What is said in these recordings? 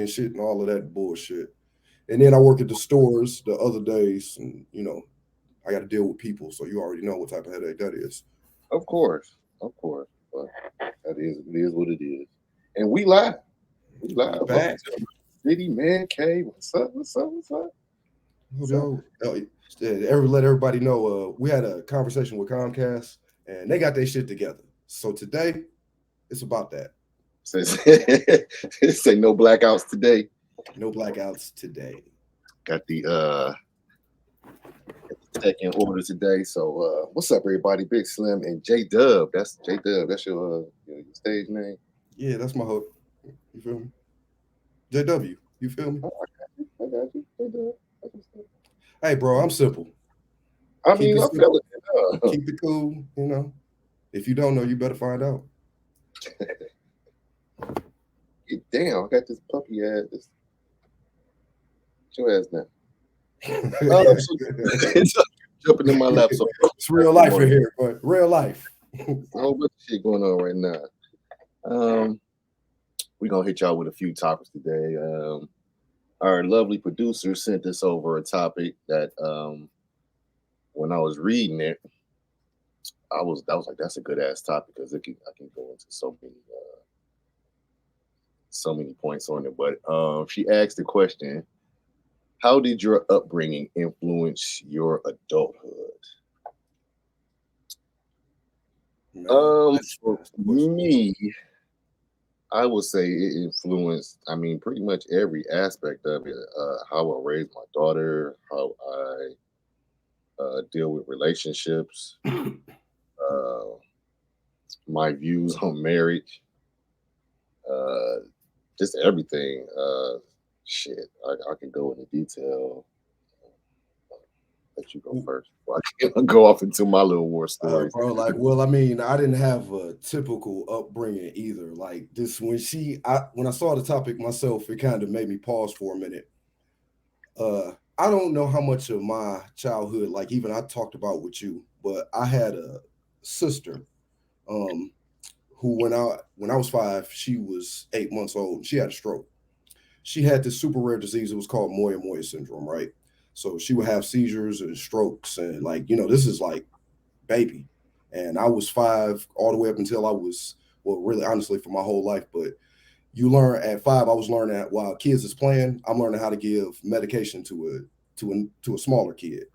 and shit and all of that bullshit. And then I work at the stores the other days, and I got to deal with people, so you already know what type of headache that is. Of course, of course. But that is it is what it is. And we live. We We live. Welcome back. to the City Man Cave. What's up? What's up? What's up? What's up? Yo, let everybody know. We had a conversation with Comcast, and they got their shit together. So today, it's about that. Says say no blackouts today. No blackouts today. Got the tech in order today. So what's up, everybody? Big Slim and J Dub. That's J Dub. That's your stage name. Yeah, that's my hook. You feel me? JW. You feel me? Oh, I got you. J Dub. That's what's up. Hey, bro, I'm simple. I Keep mean, it I simple. feel it. Keep it cool. If you don't know, you better find out. Damn, I got this puppy ass. Get your ass now. So, it's jumping in my lap. So It's real life in here, but real life. a whole bunch of shit going on right now. We're gonna hit y'all with a few topics today. Our lovely producer sent us over a topic that when I was reading it, I was like, that's a good ass topic because I can go into so many points on it. But she asked the question, how did your upbringing influence your adulthood? Man, For that's the question. me, I would say it influenced, I mean, pretty much every aspect of it. How I raised my daughter, how I deal with relationships, uh, my views on marriage, uh, just everything. Shit, I can go into detail. Let you go first. Before I can go off into my little war stories. Bro, like, well, I mean, I didn't have a typical upbringing either. Like this, when I saw the topic myself, it kind of made me pause for a minute. I don't know how much of my childhood, like even I talked about with you, but I had a sister, um, who when I was 5, she was 8 months old. She had a stroke. She had this super rare disease. It was called Moya syndrome, right? So she would have seizures and strokes, and like this is like baby. And I was 5 all the way up until I was, well, really honestly for my whole life. But you learn at 5, I was learning that while kids is playing, I'm learning how to give medication to a smaller kid.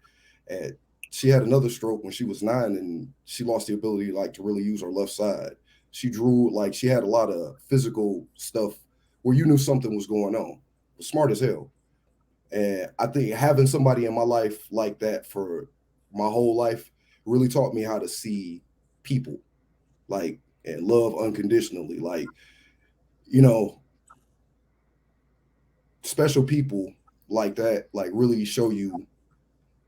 And she had another stroke when she was 9, and she lost the ability like to really use her left side. She drew like she had a lot of physical stuff where you knew something was going on. Smart as hell. And I think having somebody in my life like that for my whole life really taught me how to see people, like, and love unconditionally. Like, you know, special people like that, like, really show you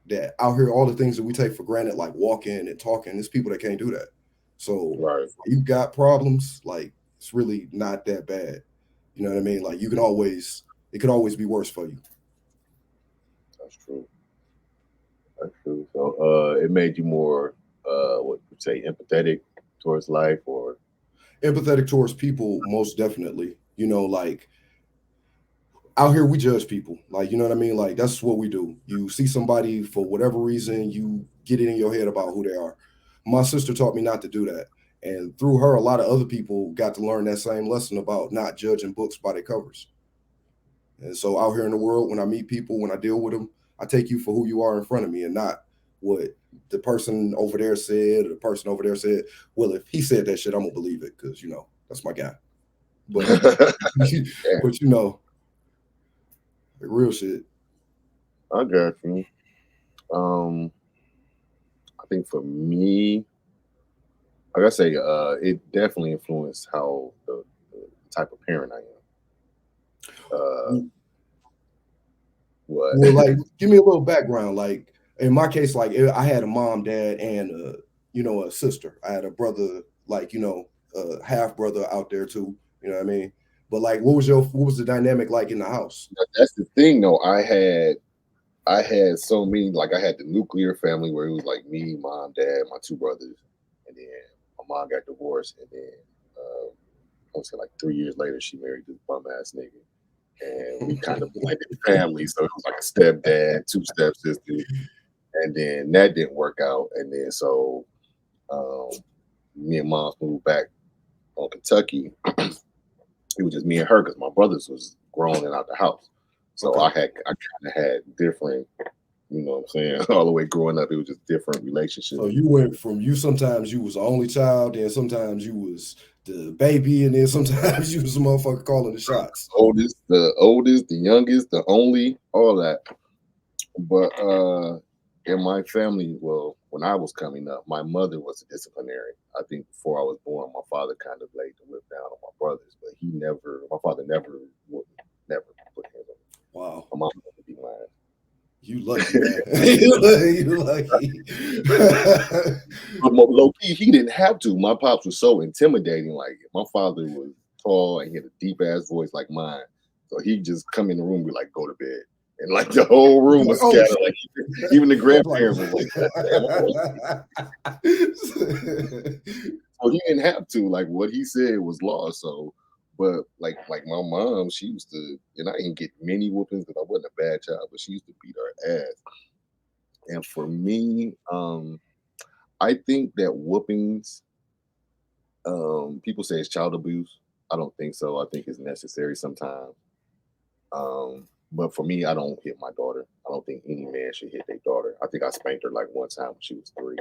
that out here, all the things that we take for granted, like walking and talking, there's people that can't do that. So Right. you got problems, like, it's really not that bad. You know what I mean? Like, it could always be worse for you. That's true. That's true. So it made you more what you say, empathetic towards life or Empathetic towards people, most definitely. Like out here we judge people, like, you know what I mean, like that's what we do. You see somebody for whatever reason, you get it in your head about who they are. My sister taught me not to do that, and through her a lot of other people got to learn that same lesson about not judging books by their covers. And so out here in the world, when I meet people, when I deal with them, I take you for who you are in front of me and not what the person over there said or the person over there said. Well, if he said that shit, I'm gonna believe it because that's my guy. But yeah, but like real shit. I got you. Um I think for me, like I say, it definitely influenced how the type of parent I am. What? Well, like, give me a little background. Like, in my case, like, I had a mom, dad, and a sister. I had a brother, like, a half brother out there too. You know what I mean? But like, what was the dynamic like in the house? That's the thing though. I had so many, like I had the nuclear family where it was like me, mom, dad, my two brothers, and then my mom got divorced, and then I would say like 3 years later she married this bum ass nigga, we kind of blended family. So it was like a stepdad, two stepsisters, and then that didn't work out. And then so um, me and mom moved back on Kentucky. It was just me and her because my brothers was grown and out the house. So Okay. I kind of had different, you know what I'm saying, all the way growing up. It was just different So relationships. you went from you sometimes you was the only child, then sometimes you was the baby, and then sometimes you was the motherfucker calling the shots. The oldest, the youngest, the only, all that. But in my family, well, when I was coming up, my mother was a disciplinary. I think before I was born, my father kind of laid the whip down on my brothers, but my father never put hands on me. Wow. My mom would be lying. You lucky, man. You lucky. But low key, he didn't have to. My pops was so intimidating. Like my father was tall and he had a deep ass voice like mine, so he just come in the room and be like, "Go to bed," and like the whole room Like, was oh scattered. shit. Like even the Like grandparents was like, "God damn, I want to." So he didn't have to. Like what he said was law. So, but like my mom, she used to, and I didn't get many whoopings because I wasn't a bad child, but she used to beat her ass. And for me, I think that whoopings, people say it's child abuse. I don't think so. I think it's necessary sometimes. But for me, I don't hit my daughter. I don't think any man should hit their daughter. I think I spanked her like one time when she was 3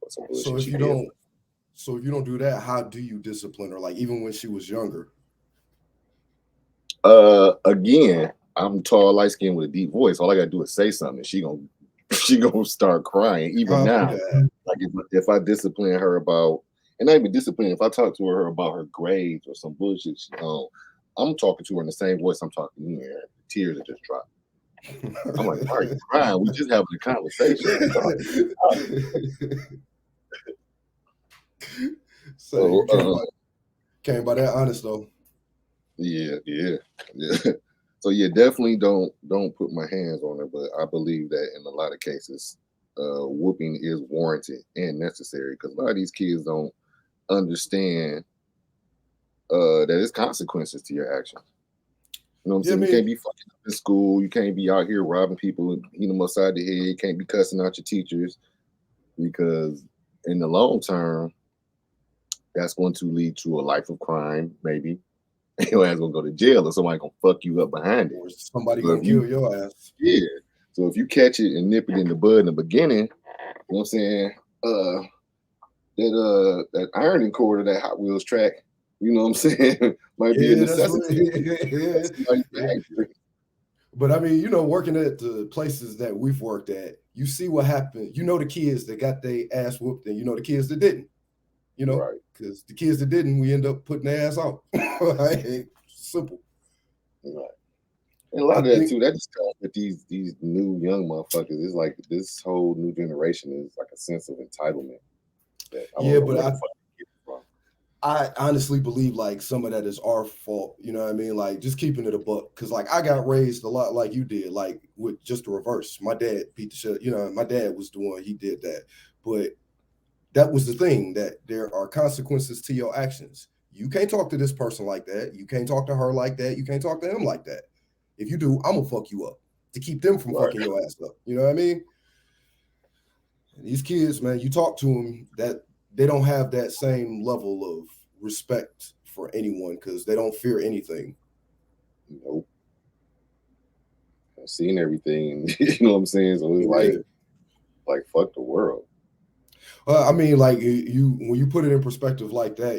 or some so bullshit if she you did. don't so if you don't do that, how do you discipline her? Like even when she was younger. Again, I'm tall, light skinned with a deep voice. All I gotta do is say something. She gonna she gonna start crying. Even Copy now, that. like if I discipline her about, and not even discipline, if I talk to her about her grades or some bullshit, I'm talking to her in the same voice I'm talking to you. And tears are just dropping. I'm like, why are you crying? We just having a conversation. I'm talking. So So you came by that honest though. yeah, yeah, yeah. So yeah, definitely don't put my hands on her, but I believe that in a lot of cases, whooping is warranted and necessary because a lot of these kids don't understand that it's consequences to your actions. You know what I'm Yeah, I saying? You mean, can't be fucking up in school. You can't be out here robbing people, hitting them upside the head. You can't be cussing out your teachers because in the long term, that's going to lead to a life of crime, maybe. Your ass gonna go to jail or somebody gonna fuck you up behind it. or somebody So gonna if you kill your ass. Yeah. So if you catch it and nip it in the bud in the beginning, you know what I'm saying? Uh that ironing cord of that Hot Wheels track, you know what I'm saying, might be a Yeah, that's necessity right. for somebody's Yeah. behavior. But I mean, working at the places that we've worked at, you see what happened. You know the kids that got their ass whooped, and you know the kids that didn't. Right. Because the kids that didn't, we end up putting their ass out. Right? Simple. Right. And a I lot of that think, too, that just comes with these new young motherfuckers. It's like this whole new generation is like a sense of entitlement that I don't yeah, know but where the I fuck it came from. I honestly believe like some of that is our fault. You know what I mean? Like just keeping it a buck. Cause like I got raised a lot like you did, like with just the reverse. My dad beat the shit. My dad was the one, he did that. But that was the thing that there are consequences to your actions. You can't talk to this person like that. You can't talk to her like that. You can't talk to him like that. If you do, I'm gonna fuck you up to keep them from Right. fucking your ass up. You know what I mean? And these kids, man, you talk to them that they don't have that same level of respect for anyone because they don't fear anything. Nope. I've seen everything and you know what I'm saying? So it's Yeah. like fuck the world. I mean, like you when you put it in perspective like that,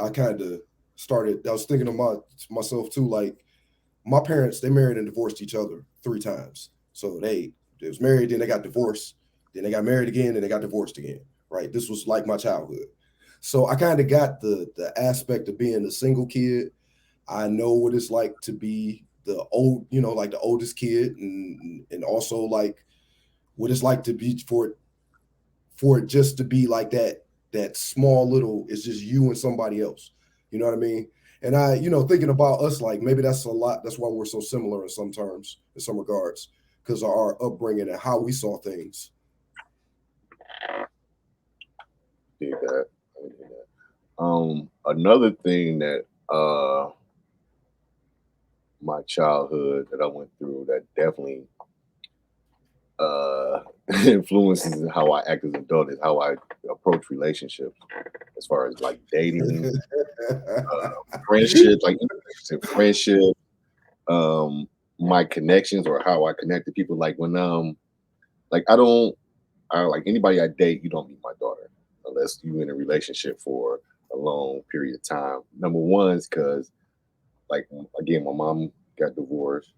I kind of started. I was thinking of myself too. Like my parents, they married and divorced each other 3 times. So they was married, then they got divorced, then they got married again, and they got divorced again. Right. This was like my childhood. So I kind of got the aspect of being a single kid. I know what it's like to be the old, like the oldest kid, and also like what it's like to be for it just to be like that small little, it's just you and somebody else. You know what I mean? And thinking about us, like maybe that's a lot. That's why we're so similar in some terms, in some regards, because of our upbringing and how we saw things. Did that. I did that. Another thing that my childhood that I went through that definitely uh, influences how I act as an adult is how I approach relationships, as far as like dating, friendships, like friendship, um, my connections or how I connect to people. Like when like I like anybody I date, you don't meet my daughter unless you in a relationship for a long period of time. Number one is because like again, my mom got divorced.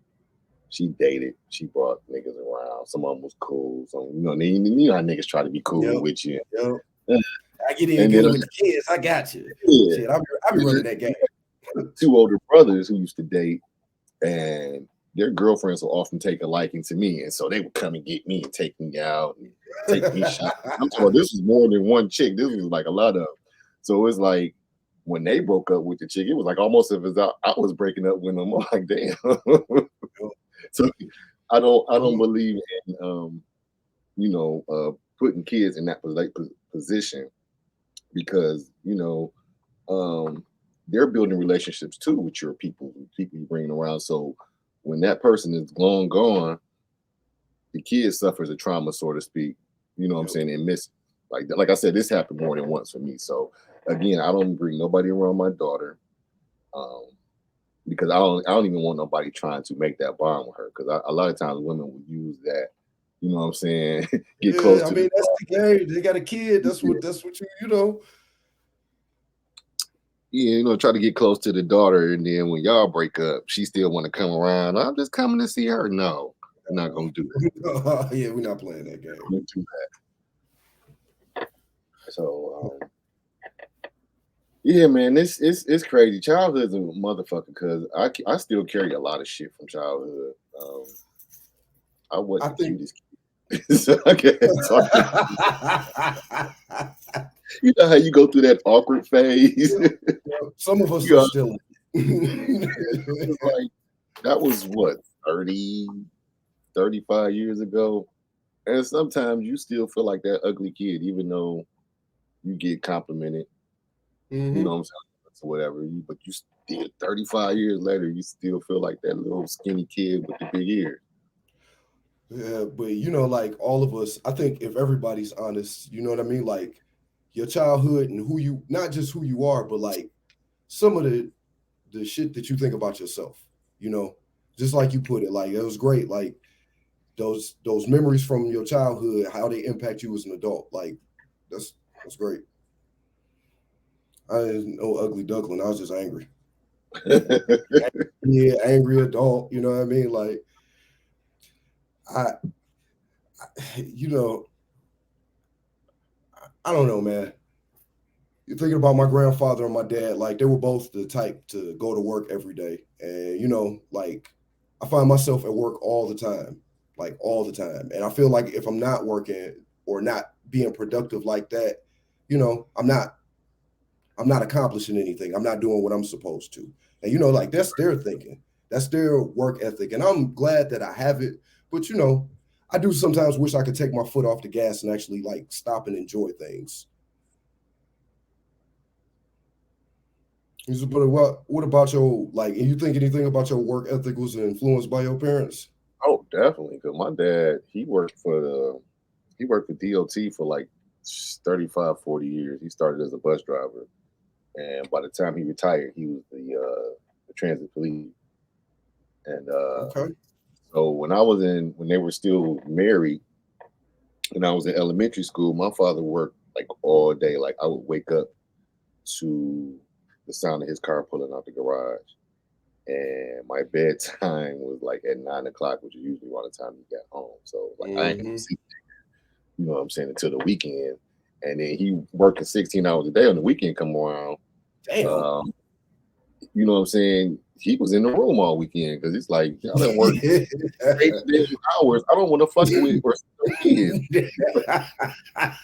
She dated. She brought niggas around. Some of them was cool. Some, you know how niggas try to be cool Yep. with you. Yep. Uh, I get in And then good with the kids. I got you. yeah, Shit, I be and then running that game. two older brothers who used to date, and their girlfriends will often take a liking to me, and so they would come and get me and take me out and take me shopping. I'm talking about this was more than one chick. This was like a lot of. So it's like when they broke up with the chick, it was like almost as if I was breaking up with them. I'm like, damn. So I don't believe in putting kids in that position because they're building relationships too with your people you bring around. So when that person is long gone, the kid suffers a trauma, so to speak. You know what I'm Yep. saying? And miss like I said, this happened more than once for me. So again, I don't bring nobody around my daughter. Um, because I don't even want nobody trying to make that bond with her because a lot of times women will use that, you know what I'm saying, get close Yeah, I to the mean that's the game. They got a kid. That's what you know. yeah, try to get close to the daughter, and then when y'all break up, she still want to come around. I'm just coming to see her. No, we're not gonna do that. Yeah, we're not playing that game. We're not gonna do that. So yeah, man, it's crazy. Childhood's a motherfucker because I still carry a lot of shit from childhood. I wasn't I the think cutest kid, so I can't talk. You know how you go through that awkward phase. yeah, yeah, some of us are You still. it's like that was what 30, 35 years ago. And sometimes you still feel like that ugly kid, even though you get complimented, you know Hmm. what I'm saying, or whatever. But you still 35 years later, you still feel like that little skinny kid with the big ears. Yeah, but like all of us, I think if everybody's honest, you know what I mean? Like your childhood and who you, not just who you are, but like some of the shit that you think about yourself, you know, just like you put it, like it was great. Like those memories from your childhood, how they impact you as an adult. Like that's great. I didn't know ugly duckling. I was just angry. Yeah, angry adult. You know what I mean? Like I, you know, I don't know, man. You're thinking about my grandfather and my dad, like they were both the type to go to work every day. And like I find myself at work all the time, like all the time. And I feel like if I'm not working or not being productive like that, I'm not accomplishing anything. I'm not doing what I'm supposed to. And like that's their thinking. That's their work ethic. And I'm glad that I have it. But I do sometimes wish I could take my foot off the gas and actually like stop and enjoy things. But what about your like? And you think anything about your work ethic was influenced by your parents? Oh, definitely. Because my dad, he worked for DOT for like 35, 40 years. He started as a bus driver. And by the time he retired, he was the transit police. And Okay. so when they were still married, when I was in elementary school, my father worked like all day. Like I would wake up to the sound of his car pulling out the garage. And my bedtime was like at 9 o'clock, which is usually around the time he got home. So like I ain't gonna Hmm. see, you know what I'm saying, until the weekend. And then he working 16 hours a day on the weekend come around. Damn. Um, you know what I'm saying? He was in the room all weekend because it's like y'all didn't work crazy days hours. I don't want to fuck with or see no kids.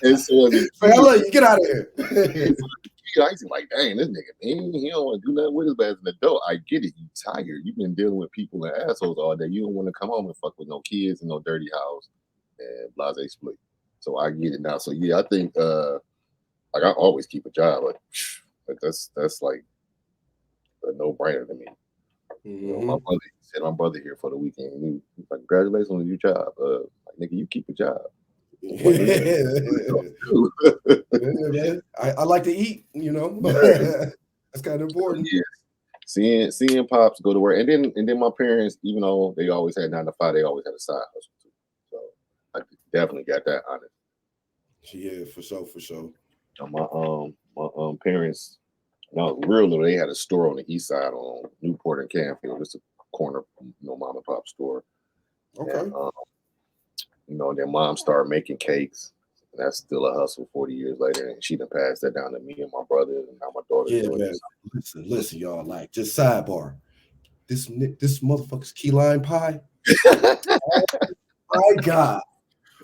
And so as a kid, Fella, you get out of here. and so as a kid, I used to be like, dang, this nigga, man, he don't want to do nothing with us. But as an adult, I get it. You tired. You've been dealing with people and assholes all day. You don't want to come home and fuck with no kids and no dirty house and blase split. So I get it now. So yeah, I think like I always keep a job. Like that's like a no brainer to me. My Hmm. brother said my brother here for the weekend. He's like, congratulations on the new job. Like, nigga, you keep a job. I'm like, nigga, Yeah, man. I like to eat, That's kind of important. yeah. Seeing pops go to work, and then my parents, even though they always had 9 to 5, they always had a side hustle too. So I definitely got that honest. Yeah, for sure, for sure. My parents, when I was real little, they had a store on the east side on Newport and Canfield. It's a corner, mom and pop store. And Okay. then mom started making cakes. That's still a hustle 40 years later, and she done passed that down to me and my brother, and now my daughter's Yeah, doing man. this. Listen, y'all. Like, just sidebar. This motherfucker's key lime pie. My God.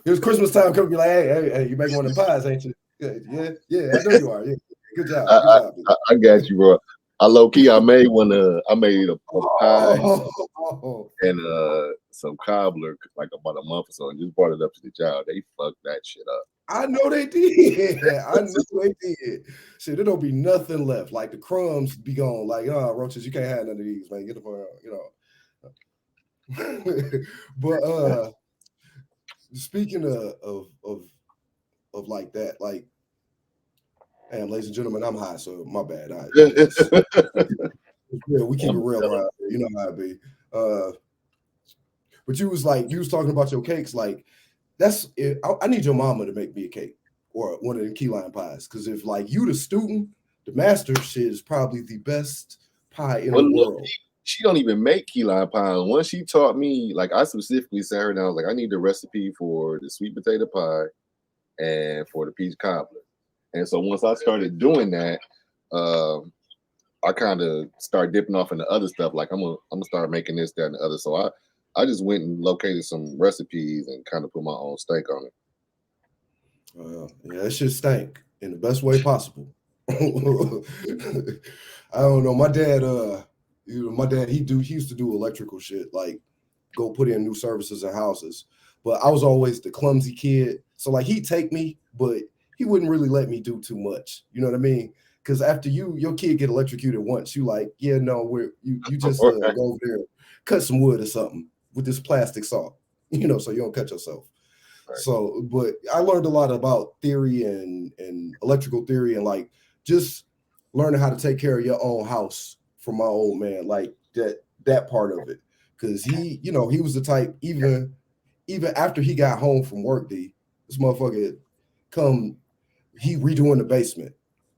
It was Christmas time. Come be like, hey, you making one of them pies, ain't you? Yeah. I know you are. Yeah, I, good I, job. I got you, bro. I low key, I made one. I made a pie Oh, and some cobbler like about a month or so, and just brought it up to the job. They fucked that shit up. I know they did. I know they did. Shit, there don't be nothing left. Like the crumbs be gone. Like, roaches, you can't have none of these, man. Get the fuck out, But speaking of like that, like, damn, ladies and gentlemen, I'm high, so my bad. Yeah, we keep it I'm real telling around here. You know how it be. Uh, but you was talking about your cakes. Like, I need your mama to make me a cake or one of the key lime pies. Because if like you the student, the master shit is probably the best pie in the well, look, world. she don't even make key lime pie. Once she taught me, like I specifically sat her down, I was like, I need the recipe for the sweet potato pie and for the peach cobbler. And so once I started doing that, um, I kind of start dipping off into other stuff. Like I'm gonna start making this, that, and the other. So I just went and located some recipes and kind of put my own stake on it. Yeah, it should stank in the best way possible. I don't know. My dad, he used to do electrical shit, like go put in new services in houses. But I was always the clumsy kid. So like he'd take me, but he wouldn't really let me do too much. You know what I mean? Because after your kid get electrocuted once, you like, yeah, no, you just Right. go over there, cut some wood or something with this plastic saw, so you don't cut yourself. Right. So, but I learned a lot about theory and electrical theory and like just learning how to take care of your own house from my old man, like that part of it. Cause he was the type, even after he got home from work, this motherfucker come he redoing the basement.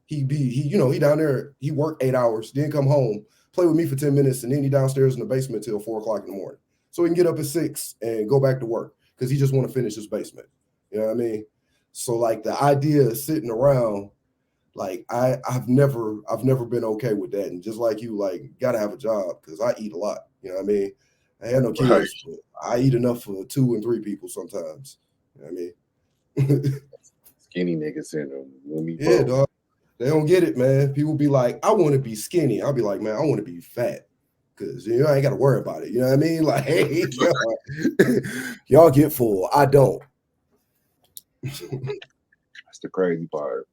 He down there, he worked 8 hours, then come home, play with me for 10 minutes, and then he downstairs in the basement till 4 o'clock in the morning. So he can get up at 6 and go back to work because he just want to finish his basement. You know what I mean? So like the idea of sitting around, like I've never been okay with that. And just like you, like gotta have a job because I eat a lot. You know what I mean? I had no Right. kids, but I eat enough for 2 and 3 people sometimes. You know what I mean? Skinny nigga syndrome. You and me Yeah, both. dog. They don't get it, man. People be like, I want to be skinny. I'll be like, man, I want to be fat. Cause I ain't gotta worry about it. You know what I mean? Like, hey, y'all get full. I don't. That's the crazy part.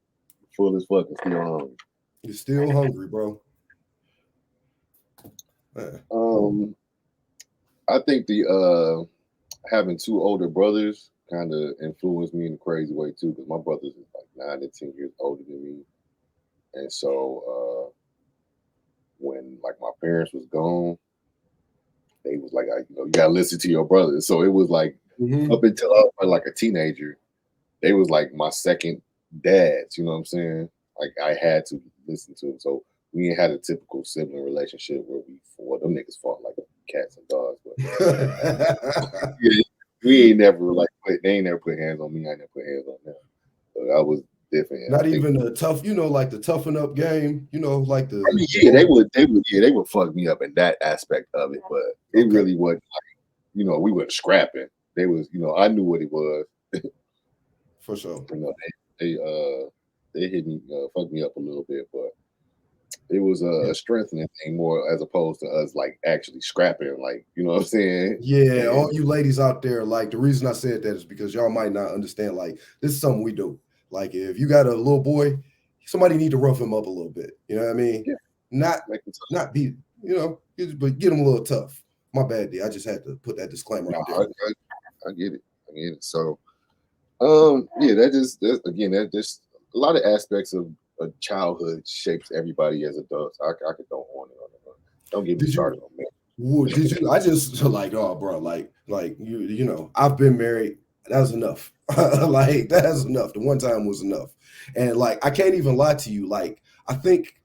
Full as fuck and still hungry. You're still hungry, bro. Man. Um, I think the having two older brothers kind of influenced me in a crazy way too, because my brothers is like 9 to 10 years older than me, and so when like my parents was gone, they was like, you gotta listen to your brothers. So it was like Mm-hmm. up until I was like a teenager, they was like my second dads. You know what I'm saying? Like I had to listen to them. So we ain't had a typical sibling relationship where them niggas fought like cats and dogs, but yeah, we ain't never like they ain't never put hands on me. I never put hands on them. So that was different. And I Not think even a tough, like the toughen up game, like I mean, the yeah, old. they would fuck me up in that aspect of it, but it Okay, really wasn't like, we weren't scrapping. They was, I knew what it was. for sure. You know, they hit me, fucked me up a little bit, but it was Yeah. a strengthening thing more as opposed to us like actually scrapping, like what I'm saying. Yeah, And all you ladies out there, like the reason I said that is because y'all might not understand. Like, this is something we do. Like, if you got a little boy, somebody need to rough him up a little bit. You know what I mean? yeah, Not making tough, not be. but get them a little tough. My bad, D. I just had to put that disclaimer No, out there. I get it. I get it. So, yeah, that again, that just a lot of aspects of childhood shapes everybody as adults. I could go on and on and on. Don't get me Did you? started on that. Did you? I just like, oh, bro, like I've been married. That was enough. Like that's enough. The one time was enough, and like I can't even lie to you. Like I think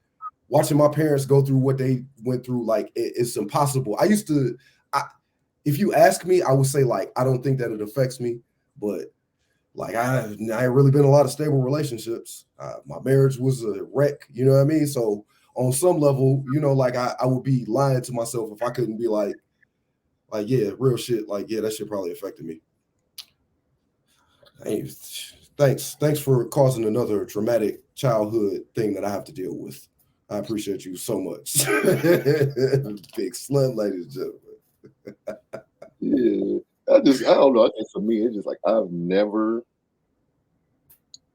watching my parents go through what they went through, like it's impossible. I used to, I, if you ask me, I would say like I don't think that it affects me, but like I ain't really been in a lot of stable relationships. My marriage was a wreck, you know what I mean? So on some level, like I would be lying to myself if I couldn't be like yeah, real shit. Like yeah, that shit probably affected me. Hey, thanks for causing another traumatic childhood thing that I have to deal with. I appreciate you so much. Big slim, ladies and gentlemen. Yeah, I don't know. I think for me, it's just like I've never.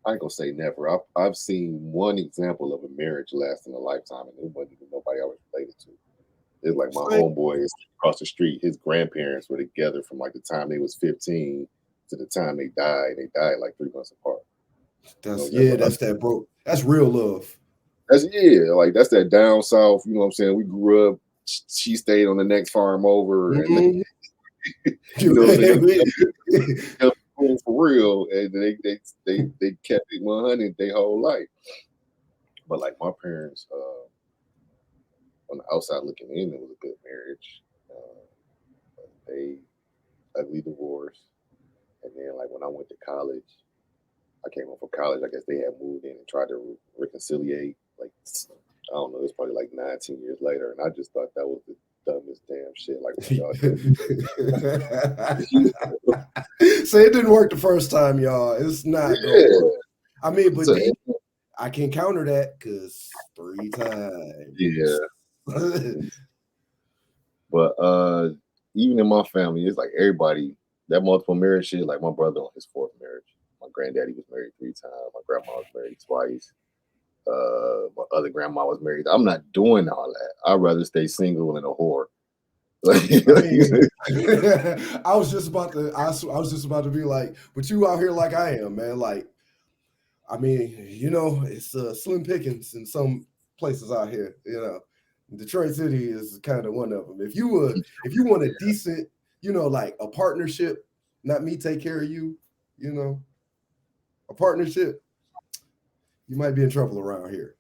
I ain't gonna say never. I've seen one example of a marriage lasting a lifetime, and it wasn't even nobody I was related to. It's like my Same. homeboys across the street. His grandparents were together from like the time they was 15 to the time they died. They died like 3 months apart. That's That's yeah, what that's that bro. That's real love. that's yeah, like that's that down south. You know what I'm saying? We grew up. She stayed on the next farm over, and Mhm. you know what I'm saying. Kept going for real, and they kept it 100 their whole life. But like my parents, on the outside looking in, it was a good marriage. They ugly divorce, and then like when I went to college, I came home from college. I guess they had moved in and tried to reconciliate. Like I don't know, it's probably like 9, 10 years later, and I just thought that was the dumbest damn shit. Like what y'all doing? Say it didn't work the first time, y'all. It's not gonna Yeah. work. I mean, but So D, I can counter that because 3 times. yeah, but even in my family, it's like everybody that multiple marriage shit. Like my brother on his fourth marriage, my granddaddy was married 3 times, my grandma was married twice, my other grandma was married. I'm not doing all that. I'd rather stay single and a whore. I mean, I was just about to be like, but you out here like I am, man. Like, I mean, it's slim pickings in some places out here. Detroit City is kind of one of them. If you want a decent, like a partnership, not me take care of you, you know, a partnership, you might be in trouble around here.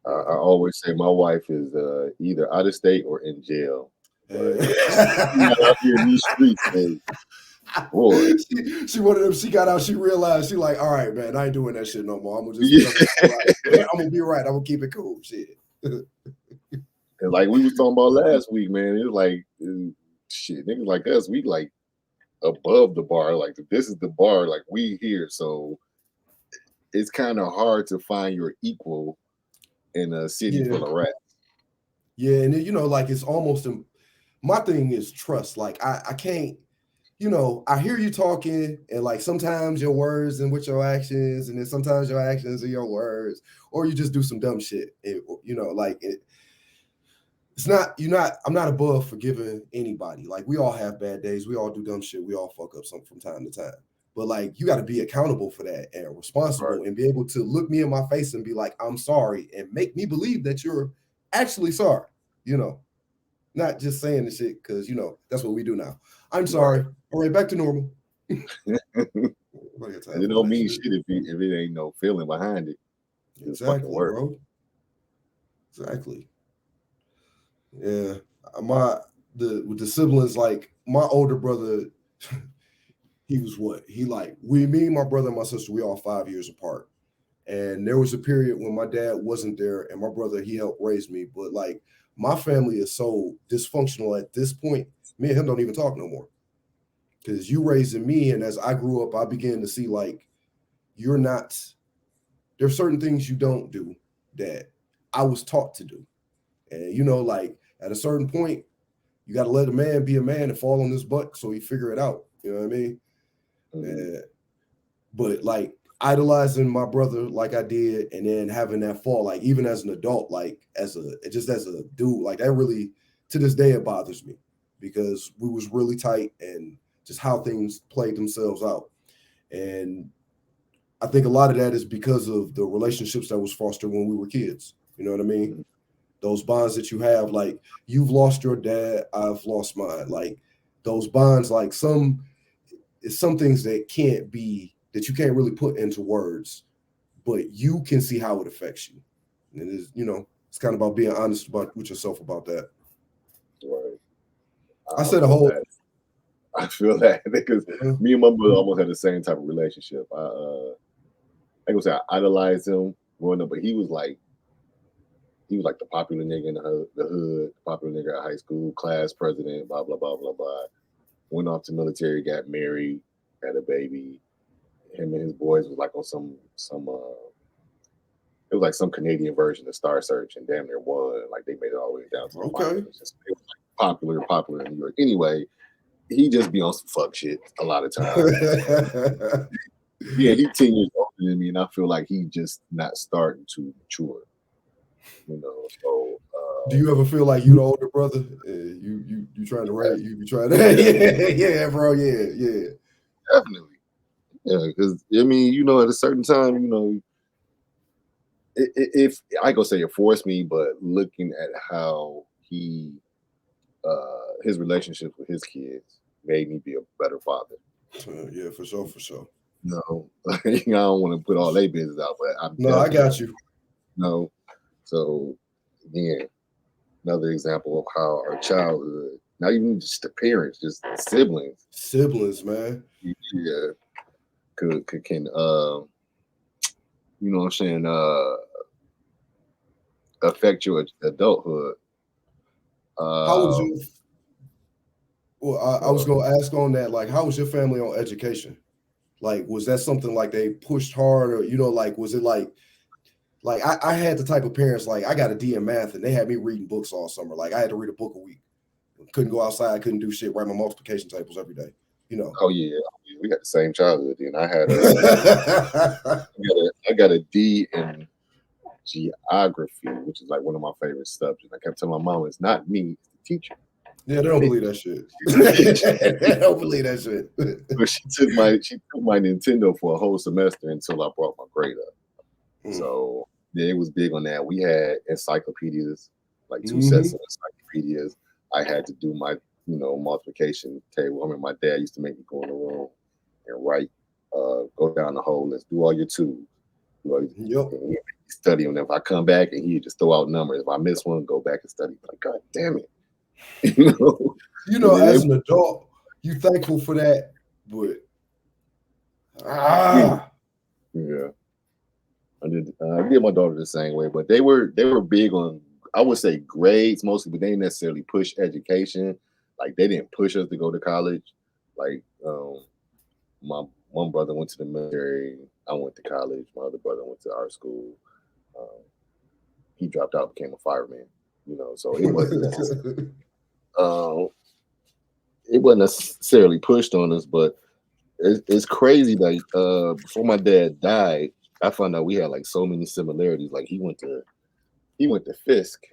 I always say my wife is either out of state or in jail. But Uh, not out here in these streets, man. Boy, she one of them. She got out. She realized she like, all right, man, I ain't doing that shit no more. I'm gonna just be. yeah. I'm gonna be right. I'm gonna be right. I'm gonna keep it cool. Shit. And like we was talking about last week, man. It was like shit, niggas like us, we like above the bar. Like this is the bar. Like we here, so it's kind of hard to find your equal in a city Yeah, full of rats. yeah, and like it's almost. My thing is trust. Like I can't. I hear you talking, and like sometimes your words and with your actions, and then sometimes your actions and your words, or you just do some dumb shit. Like it's not you're not. I'm not above forgiving anybody. Like we all have bad days. We all do dumb shit. We all fuck up something from time to time. But like you got to be accountable for that and Right. responsible, and be able to look me in my face and be like, "I'm sorry," and make me believe that you're actually sorry. You know, not just saying the shit because that's what we do now. I'm Right. sorry. All right, back to normal. And Nobody got time it for all don't that mean shit. shit if it ain't no feeling behind it. It's fucking Exactly, work. bro. Exactly. Yeah. My with the siblings, like my older brother, he was what? He like me, my brother and my sister, we all 5 years apart. And there was a period when my dad wasn't there and my brother, he helped raise me. But like my family is so dysfunctional at this point, me and him don't even talk no more. Because you raising me, and as I grew up, I began to see like you're not there's certain things you don't do that I was taught to do. And like at a certain point, you got to let a man be a man and fall on his butt so he figure it out. You know what I mean? Mhm. And, but like idolizing my brother like I did, and then having that fall, like even as an adult, like as a dude, like that really to this day it bothers me because we was really tight and just how things played themselves out. And I think a lot of that is because of the relationships that was fostered when we were kids. You know what I mean? Those bonds that you have, like you've lost your dad, I've lost mine. Like those bonds, like it's some things that you can't really put into words, but you can see how it affects you. And it is, it's kind of about being honest about with yourself about that. Right. I I said a feel whole that. I feel that because uh, me and my brother almost had the same type of relationship. I gonna say I idolized him growing up, but he was like the popular nigga in the hood, popular nigga at high school, class president, blah blah blah blah blah. Went off to military, got married, had a baby. Him and his boys was like on some it was like some Canadian version of Star Search and damn near won. Like they made it all the way down to the final. okay. It was like popular in New York. Anyway, he just be on some fuck shit a lot of times. Yeah, he's 10 years older than me, and I feel like he just not starting to mature. So Do you ever feel like you the older brother? You trying to rate? You be trying to? yeah, Yeah, yeah, bro. Yeah, yeah. definitely. Yeah, because I mean, at a certain time, if I go say it forced me, but looking at how his relationships with his kids made me be a better father. Yeah, for sure, for sure. I don't want to put all their business out, but I'm No, I definitely got you. no. So again, another example of how our childhood, not even just the parents, just the siblings, Siblings, man. yeah, can what I'm saying, affect your adulthood. How was Um, your? Well, I was well, gonna ask on that. Like, how was your family on education? Like, was that something like they pushed hard, or like was it like I had the type of parents like I got a D in math and they had me reading books all summer. Like I had to read a book a week. Couldn't go outside, couldn't do shit, write my multiplication tables every day. You know. oh yeah, we got the same childhood. And I got a D in geography, which is like one of my favorite subjects. I kept telling my mom, it's not me, it's the teacher. Yeah, they don't It- believe that shit. She's the teacher. They don't believe that shit. But she took my Nintendo for a whole semester until I brought my grade up. So yeah, it was big on that. We had encyclopedias, like two sets Mm-hmm. of encyclopedias. I had to do my, multiplication table. I mean, my dad used to make me go in the room and write, go down the hole. Let's do all your twos. Yep. And he'd study them. If I come back and he'd just throw out numbers. If I miss one, go back and study. Like, God damn it. you know. And then As an adult, you thankful for that, but yeah, ah, yeah. I did my daughter the same way, but they were big on, I would say, grades mostly, but they didn't necessarily push education. Like they didn't push us to go to college. Like my one brother went to the military, I went to college. My other brother went to our school. Um, he dropped out, became a fireman. So uh, it wasn't necessarily pushed on us, but it's crazy. Like before my dad died, I found out we had like so many similarities. Like he went to Fisk,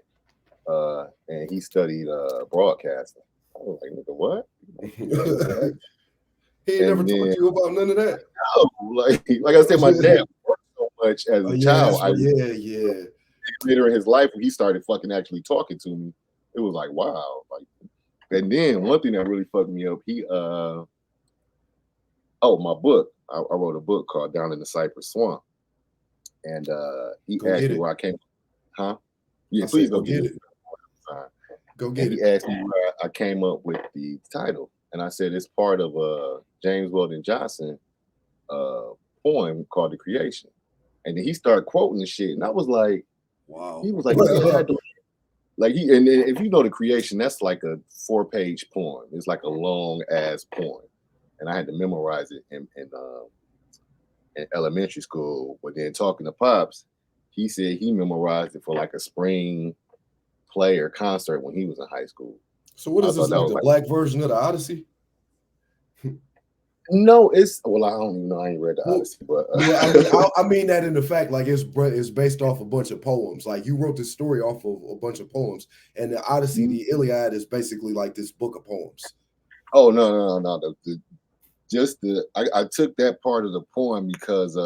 and he studied broadcasting. I was like, nigga, what? he ain't never And talked then, to you about none of that. oh, like I said, my dad worked so much as Oh a yeah, child. that's I right. Yeah, yeah. later in his life when he started fucking actually talking to me, it was like, wow. Like, and then one thing that really fucked me up, my book. I wrote a book called Down in the Cypress Swamp, and he Go asked get me it. where I came. Huh? I Yeah, please said, go go get get it. it. Go And get he it. asked me where I came up with the title, and I said it's part of a James Weldon Johnson uh, poem called "The Creation." And then he started quoting the shit, and I was like, Wow. he was like, man, I don't like he. And then if you know The Creation, that's like a 4-page poem. It's like a long ass poem, and I had to memorize it in elementary school. But then talking to pops, he said he memorized it for like a spring play or concert when he was in high school. So what I is this thought that like was the like, black version of the Odyssey? No, it's well, I don't even know. I ain't read the Well, Odyssey, but I mean that in the fact, like it's based off a bunch of poems. Like you wrote this story off of a bunch of poems, and the Odyssey, the Iliad, is basically like this book of poems. oh no. Just the I took that part of the poem because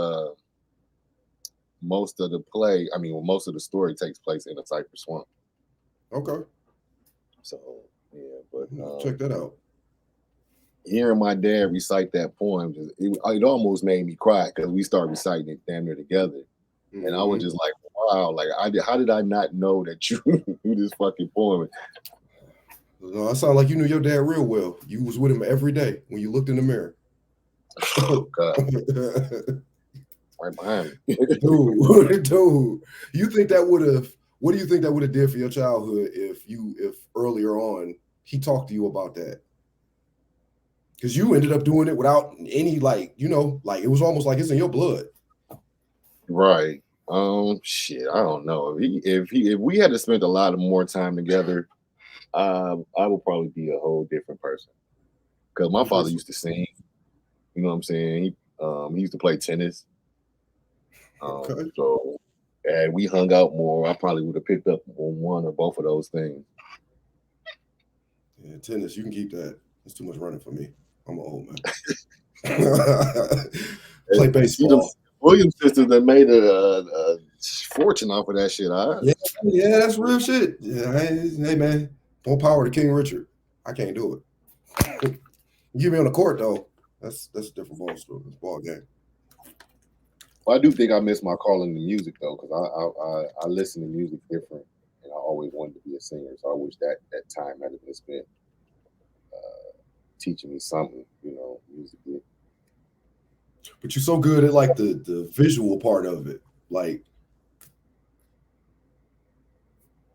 most of the play, I mean, well, most of the story takes place in a cypress swamp. Okay, So yeah, but check that out. hearing my dad recite that poem, it almost made me cry because we started reciting it damn near together, and I was Hmm. just like, wow, like how did I not know that you knew this fucking poem? No, I sound like you knew your dad real well. You was with him every day when you looked in the mirror. Oh God, right behind me. Dude, you think that would have? What do you think that would have did for your childhood if earlier on he talked to you about that? Because you ended up doing it without any like like it was almost like it's in your blood. Right. Shit, I don't know. If we had to spend a lot of more time together, I would probably be a whole different person. Because my You think father so? used to sing. You know what I'm saying? He used to play tennis. Okay. So and we hung out more. I probably would have picked up on one or both of those things. Yeah, tennis, you can keep that. It's too much running for me. I'm an old man. And Play see them baseball. Williams sisters that made a fortune off of that shit. Yeah, yeah, that's real shit. Yeah, hey man, more power to King Richard. I can't do it. You get me on the court though. That's a different ball story. It's ball game. Well, I do think I miss my calling to music though, because I listen to music different, and I always wanted to be a singer. So I wish that time had been spent teaching me something, musically. But you're so good at like the visual part of it. Like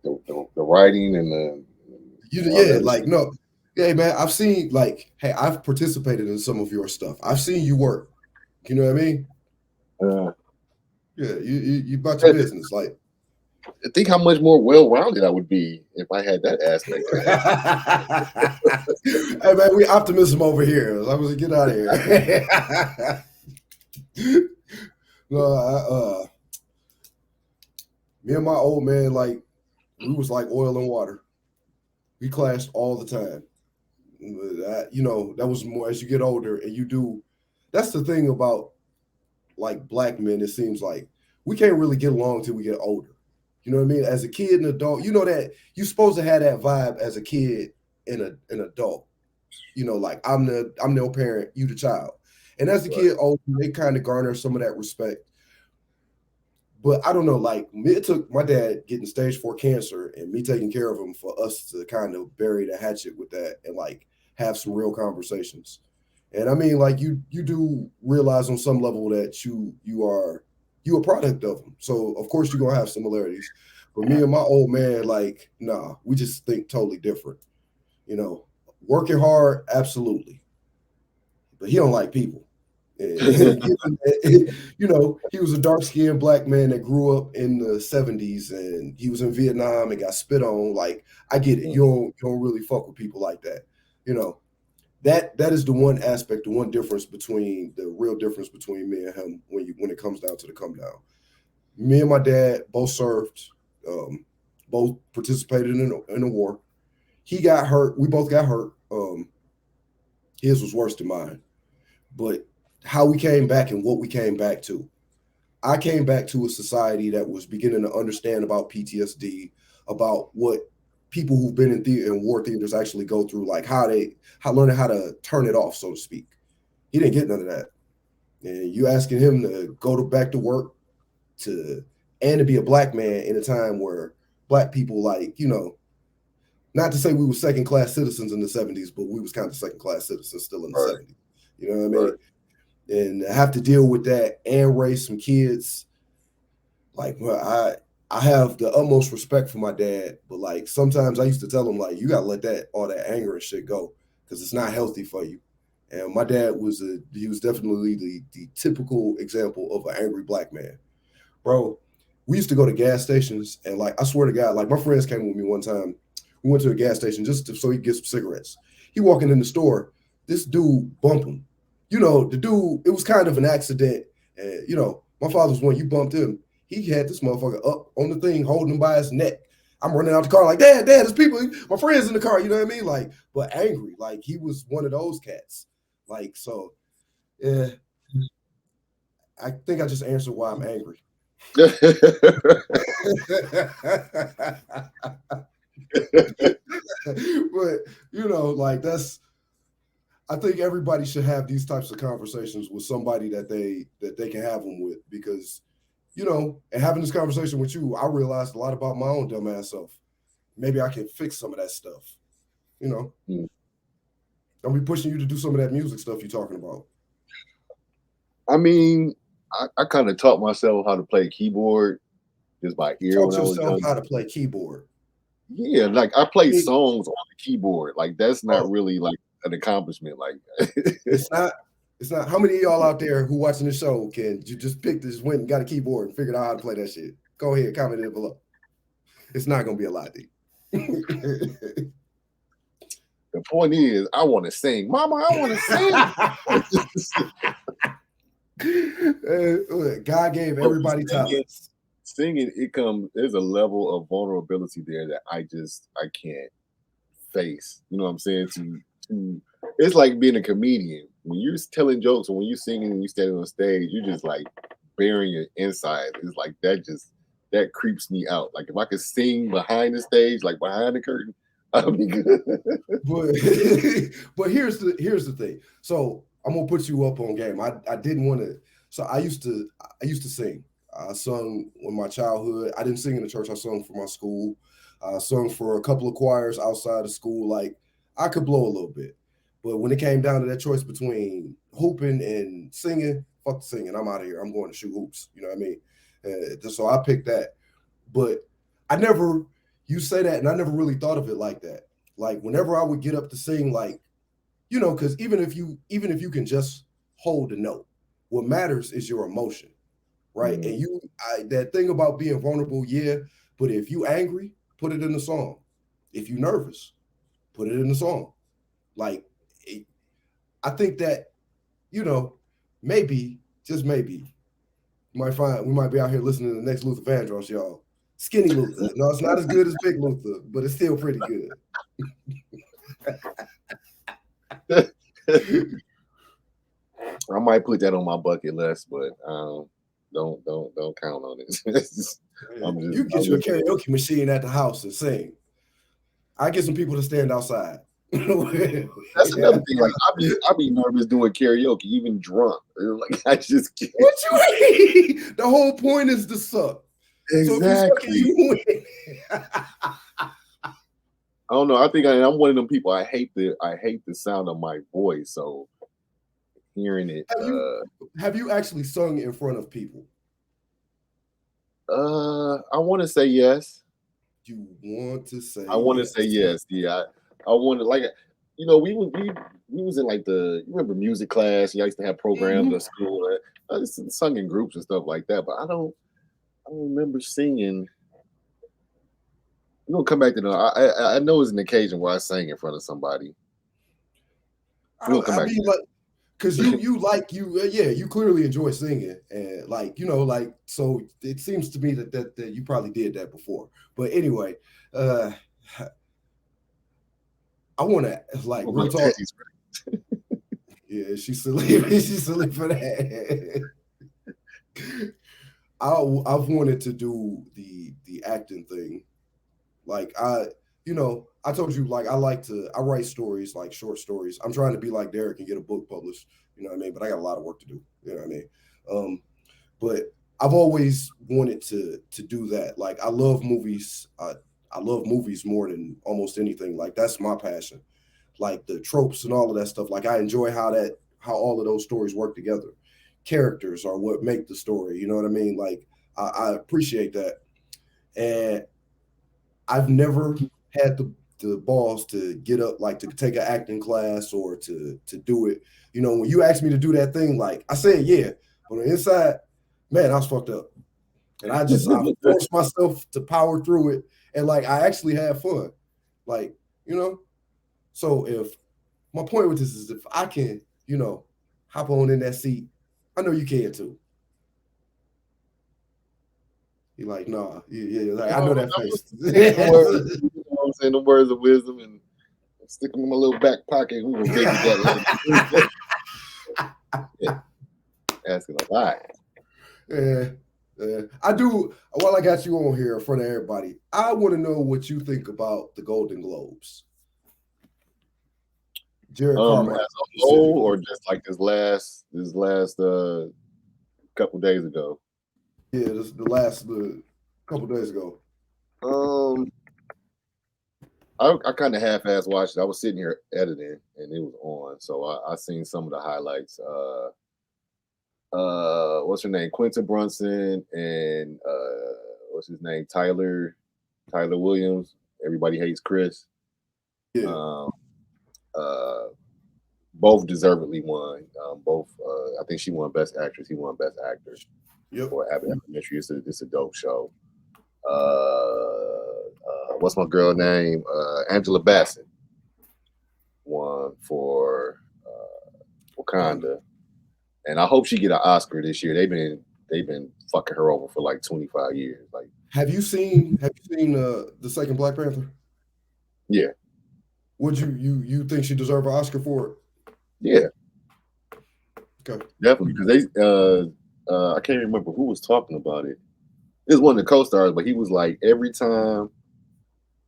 The writing and the yeah, other like no. Hey man, I've seen like, hey, I've participated in some of your stuff. I've seen you work. You know what I mean? uh, Yeah, you about your business. Like think how much more well-rounded I would be if I had that aspect of it. hey man, we optimism over here. I was get out of here. no, me and my old man, like we was like oil and water. We clashed all the time. That was more as you get older and you do. That's the thing about like black men. It seems like we can't really get along till we get older. You know what I mean? As a kid and adult, you know that you're supposed to have that vibe as a kid and an adult. Like I'm their parent, you the child. And as the Right. kid older, they kind of garner some of that respect. But I don't know, like it took my dad getting stage 4 cancer and me taking care of him for us to kind of bury the hatchet with that and like have some real conversations. And I mean, like you do realize on some level that you a product of them. So of course you're gonna have similarities. But me and my old man, like, nah, we just think totally different. You know, working hard, absolutely, but he don't like people. And he was a dark skinned black man that grew up in the '70s, and he was in Vietnam and got spit on. Like, I get it. You don't really fuck with people like that. You know that is the one aspect, the one difference between the real difference between me and him when it comes down to the come down. Me and my dad both served, um, both participated in a war. He got hurt. We both got hurt. His was worse than mine, but how we came back and what we came back to. I came back to a society that was beginning to understand about PTSD, about what people who've been in war theaters actually go through, like how learning how to turn it off, so to speak. He didn't get none of that. And you asking him to go back to work to and to be a black man in a time where black people, like, not to say we were second class citizens in the '70s, but we was kind of second class citizens still in the Right. '70s. You know what I Right. mean? And have to deal with that and raise some kids. Like, well, I have the utmost respect for my dad, but like sometimes I used to tell him like, you gotta let that all that anger and shit go because it's not healthy for you. And my dad he was definitely the typical example of an angry black man, bro. We used to go to gas stations and like I swear to God, like my friends came with me one time. We went to a gas station so he could get some cigarettes. He walking in the store, this dude bump him. the dude, it was kind of an accident. And, my father's one, you bumped him. He had this motherfucker up on the thing, holding him by his neck. I'm running out the car like, Dad, there's people, my friends in the car, you know what I mean? Like, but angry. Like, he was one of those cats. Like, so, yeah, I think I just answered why I'm angry. But, like, I think everybody should have these types of conversations with somebody that they can have them with, because and having this conversation with you, I realized a lot about my own dumbass self. Maybe I can fix some of that stuff. You know, Mm. I'll be pushing you to do some of that music stuff you're talking about. I mean, I kind of taught myself how to play keyboard just by ear Taught when I was yourself young. how to play keyboard. Yeah, like I play It, songs on the keyboard. Like that's not oh, really like an accomplishment. Like it's not. It's not. How many of y'all out there who watching the show can you just pick this, went and got a keyboard and figured out how to play that shit? Go ahead, comment it below. It's not gonna be a lot, D. the point is, I want to sing, Mama. I want to sing. Look, God gave But with everybody singing, talents. singing, it comes. There's a level of vulnerability there that I can't face. You know what I'm saying? To it's like being a comedian. When you're telling jokes or when you're singing and you standing on stage, you're just like bearing your inside. It's like that creeps me out. Like if I could sing behind the stage, like behind the curtain, I'd be good. But but here's the thing. So I'm gonna put you up on game. I didn't want to. So I used to sing. I sung in my childhood. I didn't sing in the church. I sung for my school. I sung for a couple of choirs outside of school. Like, I could blow a little bit, but when it came down to that choice between hooping and singing, fuck the singing. I'm out of here. I'm going to shoot hoops. You know what I mean? So I picked that. But I never. You say that, and I never really thought of it like that. Like, whenever I would get up to sing, like, because even if you can just hold a note, what matters is your emotion, right? Mm. And that thing about being vulnerable, yeah. But if you angry, put it in the song. If you nervous, put it in the song. Like, it, I think that you know maybe, just maybe, we might be out here listening to the next Luther Vandross, y'all. Skinny Luther. No, it's not as good as Big Luther, but it's still pretty good. I might put that on my bucket list, but don't count on it. You get I'm you a just karaoke machine at the house and sing. I get some people to stand outside. That's Yeah. another thing. Like I be nervous doing karaoke, even drunk. Like I just can't. What you mean? The whole point is to suck. So if you suck it, Exactly. you win. I don't know. I'm one of them people. I hate the sound of my voice. So hearing it, have you have you actually sung in front of people? I want to say yes. You want to I say want to say yes. yes. Yeah, I want to like. We was in like you remember music class. You used to have programs Mhm. at school. I just sung in groups and stuff like that. But I don't remember singing. We're gonna come back to that. I know it's an occasion where I sang in front of somebody. We're gonna come I back mean, to like, because yeah, you clearly enjoy singing, and like, like, so it seems to me that you probably did that before. But anyway, uh I want to, like, that. real My talk. daddy's Yeah, she's silly. She's silly for that. I've wanted to do the acting thing. Like, I told you, like, I write stories, like short stories. I'm trying to be like Derek and get a book published. You know what I mean? But I got a lot of work to do. You know what I mean? Um, but I've always wanted to do that. Like, I love movies. I love movies more than almost anything. Like, that's my passion. Like, the tropes and all of that stuff. Like, I enjoy how all of those stories work together. Characters are what make the story. You know what I mean? Like, I appreciate that, and I've never had the balls to get up, like, to take an acting class or to do it. When you asked me to do that thing, like, I said yeah, but on the inside, man, I was fucked up, and I right. forced myself to power through it, and, like, I actually had fun, like. So if my point with this is, if I can, Hop on in that seat. I know you can too. He like, nah, yeah, like, I know that I'm face. speaking the words, you know what I'm saying, the words of wisdom and stick them in my little back pocket. We will visit that later. Yeah, asking a lot. Yeah, yeah. I do. While I got you on here in front of everybody, I want to know what you think about the Golden Globes. Jared As Carmichael a whole, specifically. or just like this last couple days ago. Yeah, this the last the couple days ago. Um, I kind of half-ass watched it. I was sitting here editing, and it was on, so I seen some of the highlights. What's her name? Quentin Brunson and what's his name? Tyler Williams. Everybody hates Chris. Yeah. Um, uh, both deservedly won. Both, I think she won Best Actress. He won Best Actor Yep. for Abbott Elementary. It's a dope show. What's my girl name? Angela Bassett won for Wakanda, and I hope she get an Oscar this year. They've been fucking her over for like 25 years. Like, Have you seen the second Black Panther? yeah, Would you think she deserve an Oscar for it? yeah, Okay. definitely. Because I can't remember who was talking about it. It was one of the co-stars, but he was like, every time,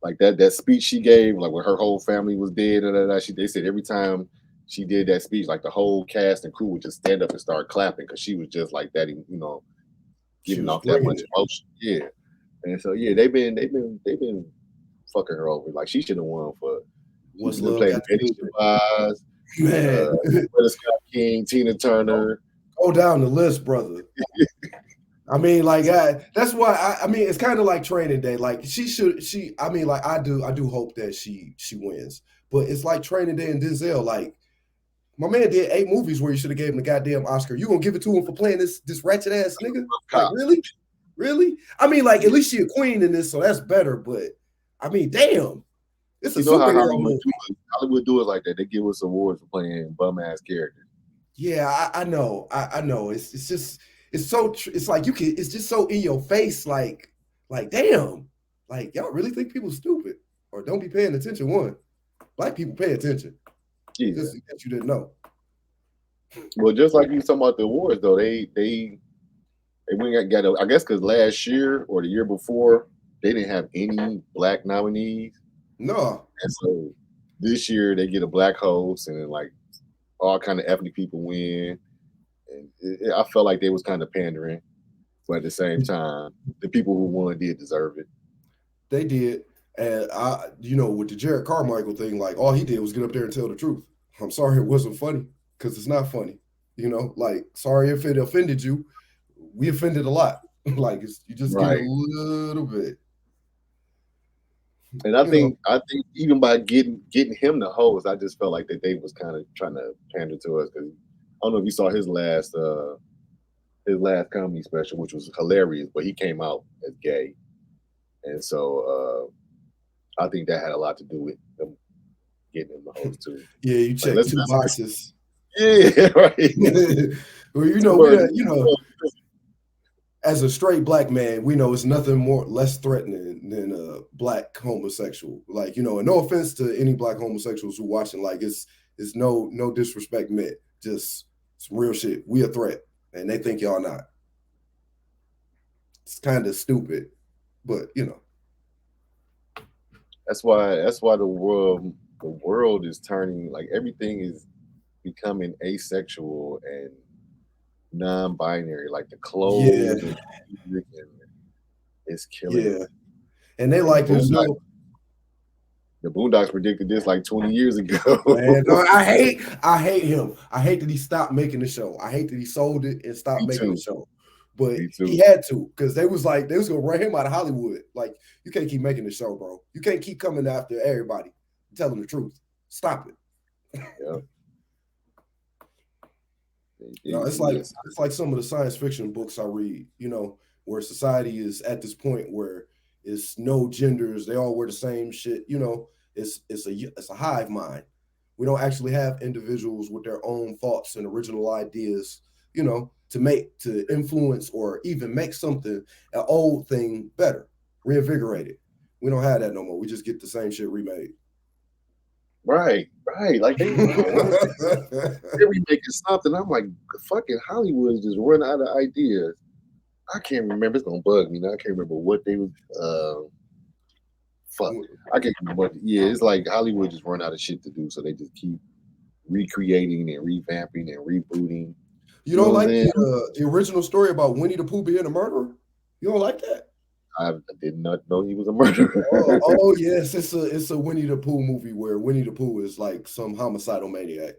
like that speech she gave, like when her whole family was dead, they said every time she did that speech, like the whole cast and crew would just stand up and start clapping because she was just like that, She giving was off that bringing much it. emotion. Yeah, and so yeah, they've been fucking her over. Like she should have won for. She What's should have love played got to Betty do with Shabazz, it? Man, Brenda Scott King, Tina go, Turner. go down the list, brother. I mean, like, that's why I mean, it's kind of like Training Day. Like, she should, she. I mean, like, I do hope that she wins. But it's like Training Day and Denzel. Like, my man did 8 movies where you should have gave him the goddamn Oscar. You gonna give it to him for playing this ratchet ass nigga? Like, Cop. really, really? I mean, like, at least she a queen in this, so that's better. But I mean, damn, it's a You know how superhero Hollywood movie. do it. Hollywood do it like that. They give us awards for playing bum ass characters. Yeah, I know. I know. It's just it's so it's like you can it's just so in your face, like damn. Like y'all really think people stupid or don't be paying attention. One, black people pay attention. Yeah. Just in case you didn't know. Well, just like you talking about the awards though, they went and got I guess because last year or the year before they didn't have any black nominees, No. and so this year they get a black host and then like all kind of ethnic people win. And I felt like they was kind of pandering, but at the same time, the people who won did deserve it. They did. And with the Jared Carmichael thing, like all he did was get up there and tell the truth. I'm sorry it wasn't funny, because it's not funny. Like sorry if it offended you. We offended a lot. Like you just get a Right. little bit, And I you know. think I think even by getting him the host, I just felt like that they was kind of trying to pander to us because I don't know if you saw his last comedy special, which was hilarious, but he came out as gay, and so I think that had a lot to do with them getting him the host too. Yeah, you Like check let's, two let's boxes. yeah, right. Well, Two we birds. don't, as a straight black man, we know it's nothing more less threatening than a black homosexual. Like, and no offense to any black homosexuals who watching, like it's no disrespect meant. Just some real shit. We a threat. And they think y'all not. It's kind of stupid, but That's why the world is turning, like everything is becoming asexual and non-binary, like the yeah, clothes and music, and it's killing it. yeah. And they And the like there's Boondocks, no the Boondocks predicted this like 20 years ago. man. No, I hate him. I hate that he stopped making the show. I hate that he sold it and stopped Me making the too. show. But Me he too. had to, because they was gonna run him out of Hollywood. Like, you can't keep making the show, bro. You can't keep coming after everybody, telling the truth. Stop it. Yeah. It's like Yes. some of the science fiction books I read, where society is at this point where it's no genders, they all wear the same shit, it's a hive mind. We don't actually have individuals with their own thoughts and original ideas, to influence or even make something, an old thing, better, reinvigorate it. We don't have that no more. We just get the same shit remade. Right, right. Like they remaking something. I'm like, fucking Hollywood just run out of ideas. I can't remember. It's gonna bug me now. I can't remember what they was. Fuck. I can't remember. Yeah, it's like Hollywood just run out of shit to do, so they just keep recreating and revamping and rebooting. You You know don't what I'm like saying? the original story about Winnie the Pooh being a murderer? You don't like that? I did not know he was a murderer. Oh yes, it's a Winnie the Pooh movie where Winnie the Pooh is like some homicidal maniac.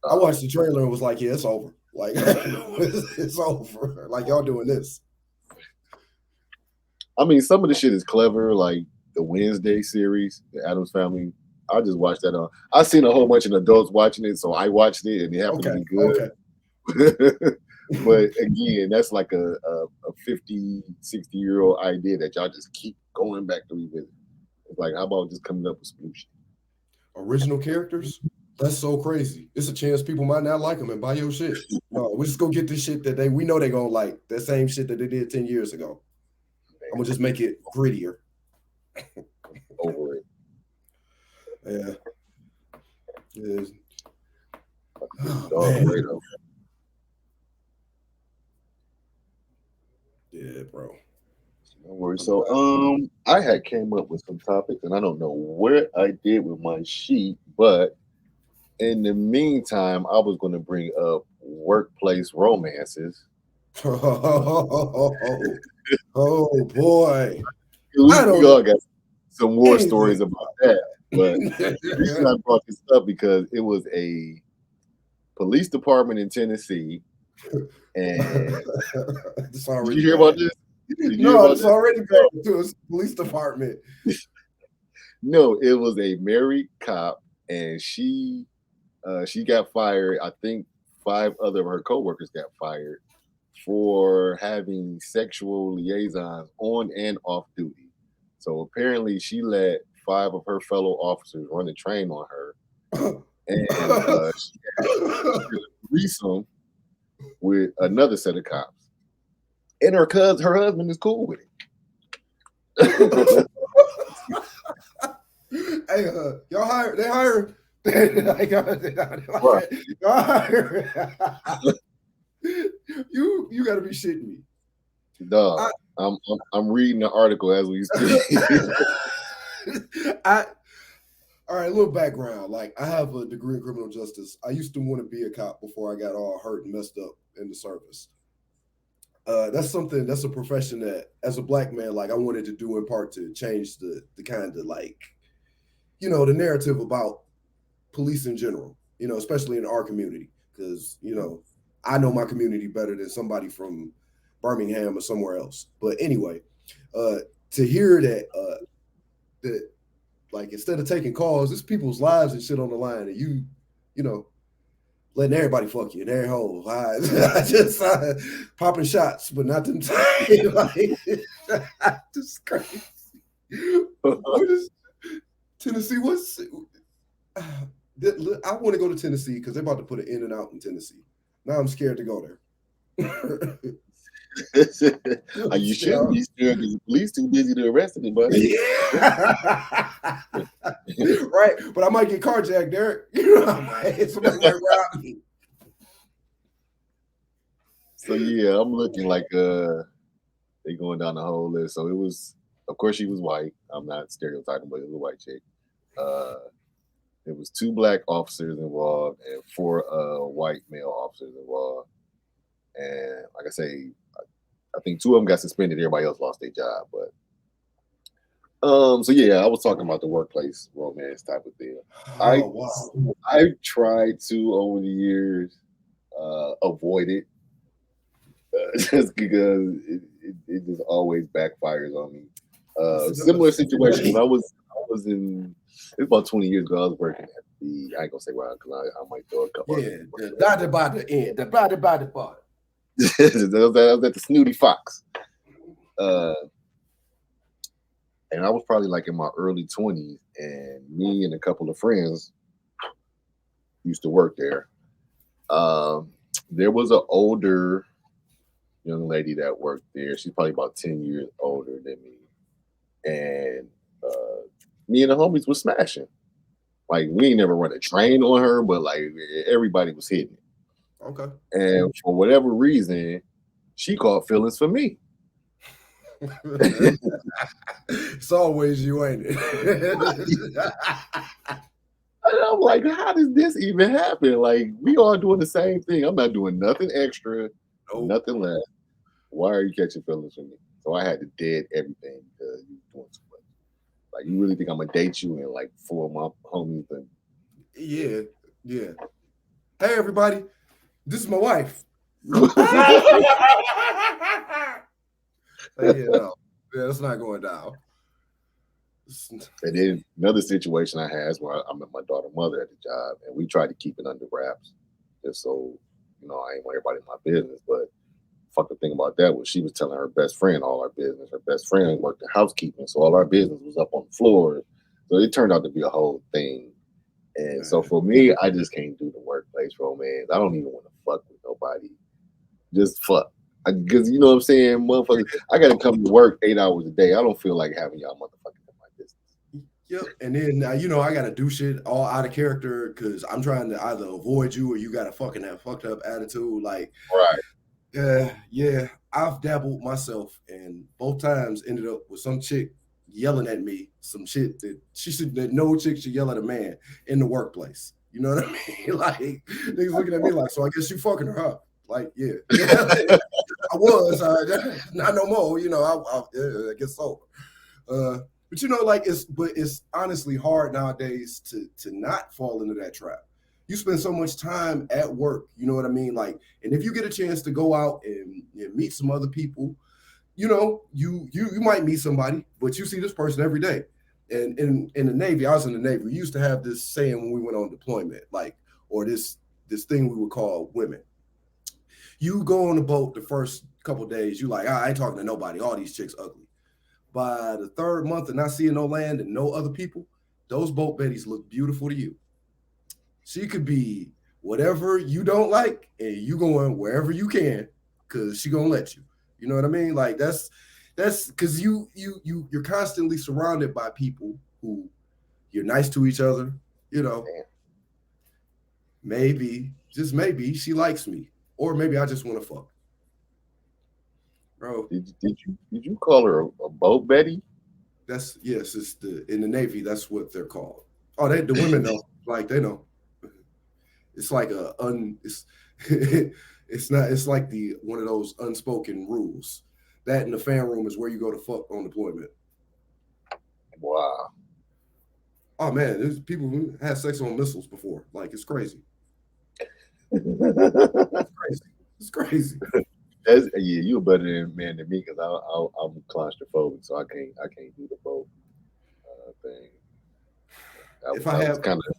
I uh, watched the trailer and was like, yeah, it's over. Like it's over. Like y'all doing this. I mean, some of the shit is clever, like the Wednesday series, the Adams Family. I just watched that on. I seen a whole bunch of adults watching it, so I watched it, and it happened to Okay, be okay. good. But again, that's like a 50, 60-year-old idea that y'all just keep going back to revisit. It's like, how about just coming up with some new shit? Original characters? That's so crazy. It's a chance people might not like them and buy your shit. No, we just go get this shit that we know they gonna like. That same shit that they did 10 years ago. I'm gonna just make it grittier. Over it. Yeah. Yeah. This Oh dog man. right up. Yeah, bro. No worries. I'm So, I had came up with some topics, and I don't know where I did with my sheet, but in the meantime, I was going to bring up workplace romances. oh, oh boy. I We don't know all got some war anything stories about that. But about the reason I brought this up because it was a police department in Tennessee. And it's did you already hear about bad. this? Did you hear No, about it's this? already No, bad to a police department. no, it was a married cop, and she got fired. I think five other of her coworkers got fired for having sexual liaisons on and off duty. So apparently, she let five of her fellow officers run a train on her, and she had a threesome with another set of cops. And her husband is cool with it. Hey, y'all hire? They hire? Right. Y'all hire? You got to be shitting me. Dog, I, I'm reading the article as we speak. I all right. A little background. Like I have a degree in criminal justice. I used to want to be a cop before I got all hurt and messed up in the service. That's something. That's a profession that, as a black man, like I wanted to do in part to change the kind of like the narrative about police in general, especially in our community, because I know my community better than somebody from Birmingham or somewhere else. But anyway, uh, to hear that like instead of taking calls, it's people's lives and shit on the line, and you know letting everybody fuck you in their hole. I just popping shots, but not them time. Like just crazy. What is Tennessee? I want to go to Tennessee because they're about to put an in and out in Tennessee. Now I'm scared to go there. You shouldn't be scared because the police too busy to arrest anybody. Right, but I might get carjacked, Derek. Somebody might rob me. So yeah, I'm looking like they going down the whole list. So it was, of course, she was white. I'm not stereotyping, but it was a white chick. Uh, there was two black officers involved and four white male officers involved. And like I say, I think two of them got suspended. Everybody else lost their job. But so yeah, I was talking about the workplace romance type of thing. I Oh wow. I tried to over the years avoid it just because it just always backfires on me. Similar situation when I was in it's about 20 years ago. I was working at the I ain't gonna say why because I might throw a couple. Yeah, the body by the end, the body by the part. I was at the Snooty Fox, uh, and I was probably like in my early 20s, and me and a couple of friends used to work there. Um, there was an older young lady that worked there. She's probably about 10 years older than me, and uh, me and the homies was smashing. Like we ain't never run a train on her, but like everybody was hitting it. Okay. And for whatever reason, she caught feelings for me. It's always you, ain't it? And I'm like, how does this even happen? Like, we all doing the same thing. I'm not doing nothing extra, Nope. nothing less. Why are you catching feelings for me? So I had to dead everything because you doing too much. Like, you really think I'm gonna date you and like four of my homies and Yeah, yeah. Hey, everybody, this is my wife. Like, yeah, no, yeah, that's not going down. and then another situation I had is where I met my daughter mother at the job and we tried to keep it under wraps just so I ain't want everybody in my business. But fucking thing about that was she was telling her best friend all our business. Her best friend worked in housekeeping, so all our business was up on the floor. So it turned out to be a whole thing. And so Man. for me, I just can't do the workplace romance. I don't even want to fuck with nobody. Just fuck. Because you know what I'm saying, motherfuckers. I gotta come to work 8 hours a day. I don't feel like having y'all motherfuckers in my business. Yep. And then I gotta do shit all out of character because I'm trying to either avoid you or you got a fucking that fucked up attitude. Like, Right. yeah, I've dabbled myself and both times ended up with some chick yelling at me some shit that no chick should yell at a man in the workplace. You know what I mean? Like niggas looking at me like, so I guess you fucking her up. Like, yeah, yeah, I was, not no more. I guess so. But like it's honestly hard nowadays to not fall into that trap. You spend so much time at work, you know what I mean? Like, and if you get a chance to go out and meet some other people, you might meet somebody, but you see this person every day. And in the Navy, I was in the Navy. We used to have this saying when we went on deployment, like, or this thing we would call women. You go on the boat the first couple days, you like, I ain't talking to nobody. All these chicks ugly. By the third month of not seeing no land and no other people, those boat betties look beautiful to you. She could be whatever you don't like, and you going wherever you can, cause she gonna let you. You know what I mean? Like that's because you're constantly surrounded by people who you're nice to each other. You know, maybe just maybe she likes me, or maybe I just want to fuck, bro. Did you call her a boat Betty? That's yes. It's in the Navy. That's what they're called. Oh, the women know. Like they know. It's like it's it's not. It's like the one of those unspoken rules. That in the fan room is where you go to fuck on deployment. Wow. Oh man, there's people who had sex on missiles before. Like it's crazy. It's crazy. It's crazy. Yeah, you a better man than me because I'm claustrophobic, so I can't do the boat thing. If I That was have kind of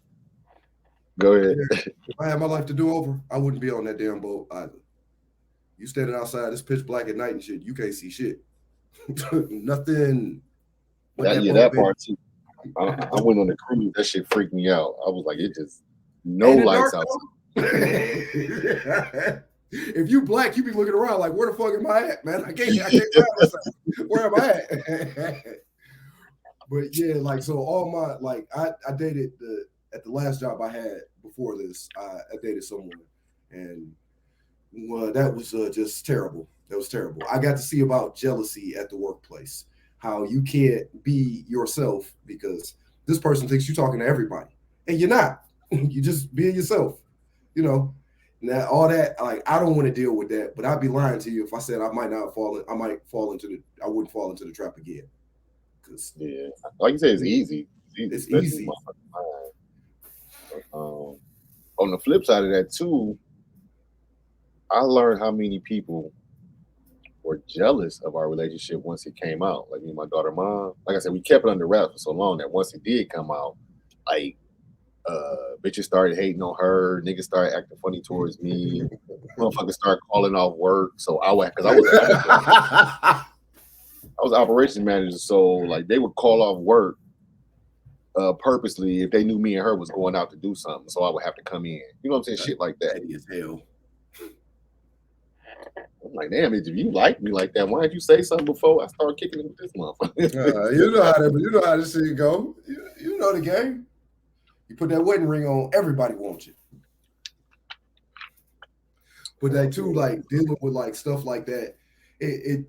go ahead. yeah, if I had my life to do over, I wouldn't be on that damn boat either. You standing outside, it's pitch black at night and shit. You can't see shit. Nothing but That that yeah, boat that bed. part too. I went on the cruise. That shit freaked me out. I was like, it just no Ain't it lights dark out. though? If you black, you be looking around like, where the fuck am I at, man? I can't find myself. Where am I at? But yeah, like so all my like I dated at the last job I had before this, I dated someone and well, that was just terrible. That was terrible. I got to see about jealousy at the workplace. How you can't be yourself because this person thinks you're talking to everybody, and you're not. You just being yourself. You know. Now all that, like, I don't want to deal with that. But I'd be lying to you if I said I might not fall. I might fall into the. I wouldn't fall into the trap again because Yeah, like you said, it's easy. It's easy, it's especially in easy. my mind. On the flip side of that too, I learned how many people were jealous of our relationship once it came out. Like me and my daughter mom, like I said, we kept it under wraps for so long that once it did come out, like bitches started hating on her, niggas started acting funny towards me, motherfuckers started calling off work. So because I was operations manager, so like they would call off work purposely if they knew me and her was going out to do something, so I would have to come in. You know what I'm saying? That's Shit like that. petty as hell. I'm like, damn, if you like me like that, why didn't you say something before I start kicking it with this motherfucker? You know how this shit go. You know the game. You put that wedding ring on, everybody wants you. But that too, like dealing with like stuff like that, it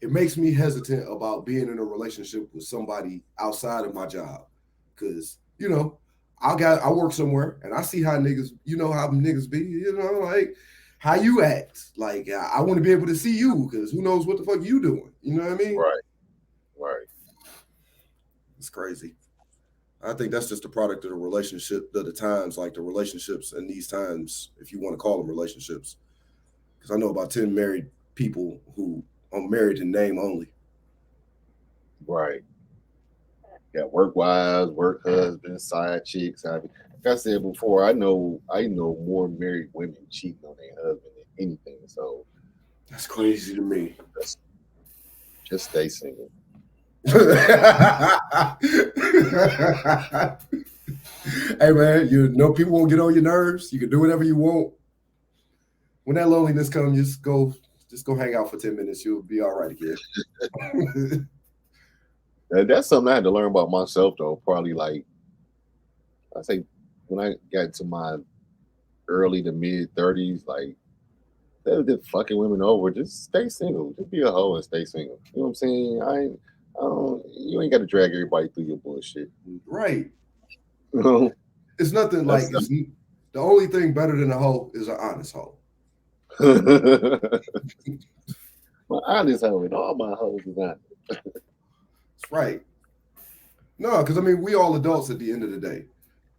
it makes me hesitant about being in a relationship with somebody outside of my job, because I work somewhere and I see how niggas, how niggas be, like how you act. Like I want to be able to see you, because who knows what the fuck you doing. You know what I mean? Right, right. It's crazy. I think that's just a product of the relationship, of the times, like the relationships in these times, if you want to call them relationships. Because I know about 10 married people who are married in name only. Right. Got work wives, work husbands, side chicks. Like I said before, I know more married women cheating on their husband than anything. So That's crazy to me. just, just stay single. Hey man, people won't get on your nerves. You can do whatever you want. When that loneliness comes, just go hang out for 10 minutes. You'll be all right again. And that's something I had to learn about myself though. Probably like I say when I got to my early to mid 30s, like instead of just fucking women over, just stay single. Just be a hoe and stay single. You know what I'm saying? I don't. You ain't got to drag everybody through your bullshit. Right. You know, It's nothing like that's the only thing better than a hoe is an honest hoe. my honest hoe and all my hoes is honest. That's right. No, because I mean, we all adults at the end of the day.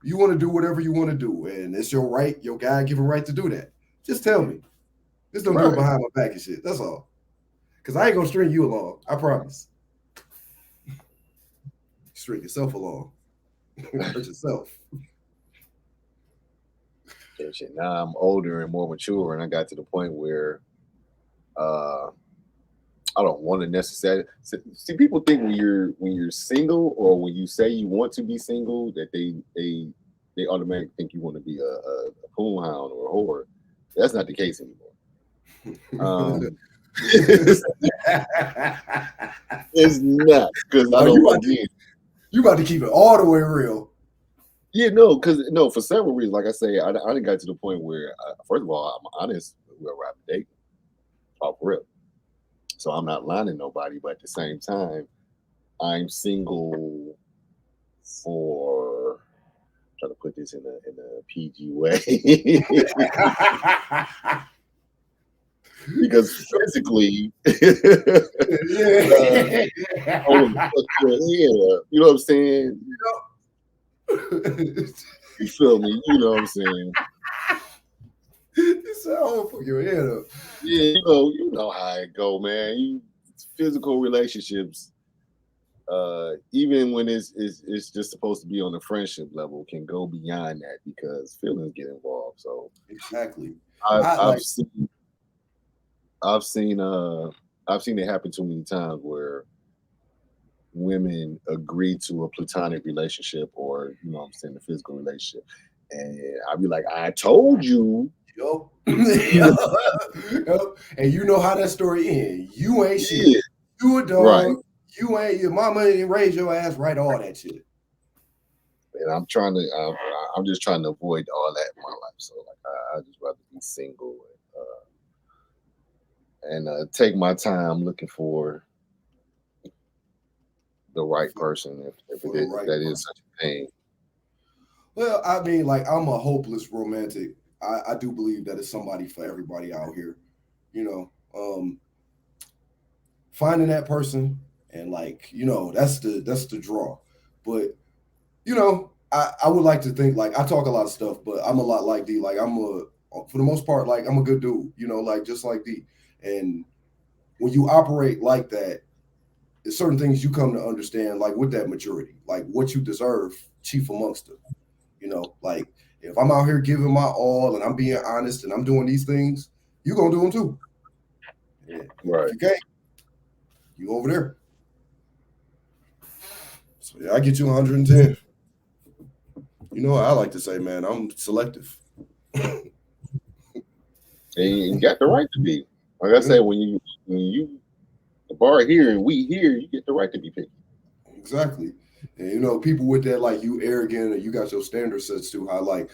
You want to do whatever you want to do, and it's your right, your God given right to do that. Just tell me. Just don't do it Right. behind my back and shit. That's all. Because I ain't gonna string you along. I promise. String yourself along. Hurt yourself. And shit. Now I'm older and more mature, and I got to the point where uh, I don't want to necessarily see people think when you're single or when you say you want to be single that they automatically think you want to be a pool hound or a whore. That's not the case anymore. Um, it's, it's not because I Oh, don't again. you about to keep it all the way real. Yeah, no, because no, for several reasons. Like I say, I didn't got to the point where, first of all, I'm honest with whoever I'm dating, off rip. So I'm not lying to nobody, but at the same time, I'm single for try to put this in a PG way because physically, Yeah. I want to fuck your head up. You know what I'm saying? You feel me? You know what I'm saying? You said, "Oh, fuck your head up." Yeah, you know how it go, man. Physical relationships, even when it's just supposed to be on the friendship level, can go beyond that because feelings get involved. So Exactly. I've I I've like. seen I've seen I've seen it happen too many times where women agree to a platonic relationship or I'm saying a physical relationship, and I'd be like, I told you. Yo. Yo. And you know how that story ends. You ain't shit. Yeah, You a right. dog. You ain't your mama ain't raise your ass right. All that shit. And I'm just trying to avoid all that in my life. So like, I just rather be single and take my time looking for the right person For the if right that is person. such a thing. Well, I mean, like I'm a hopeless romantic. I do believe that it's somebody for everybody out here. You know, finding that person and like that's the draw. But I would like to think like I talk a lot of stuff, but I'm a lot like D. Like for the most part, like I'm a good dude. Like just like D. And when you operate like that, there's certain things you come to understand, like with that maturity, like what you deserve, chief amongst them. Like if I'm out here giving my all and I'm being honest and I'm doing these things, you gonna do them too. Yeah. If Right. you can't, you over there. So Yeah, I get you 110. You know what I like to say, man? I'm selective. And you got the right to be. Like I Yeah, said, when you the bar here and we here, you get the right to be picky. exactly. And you know, people with that, like you arrogant and you got your standards set too high. Like,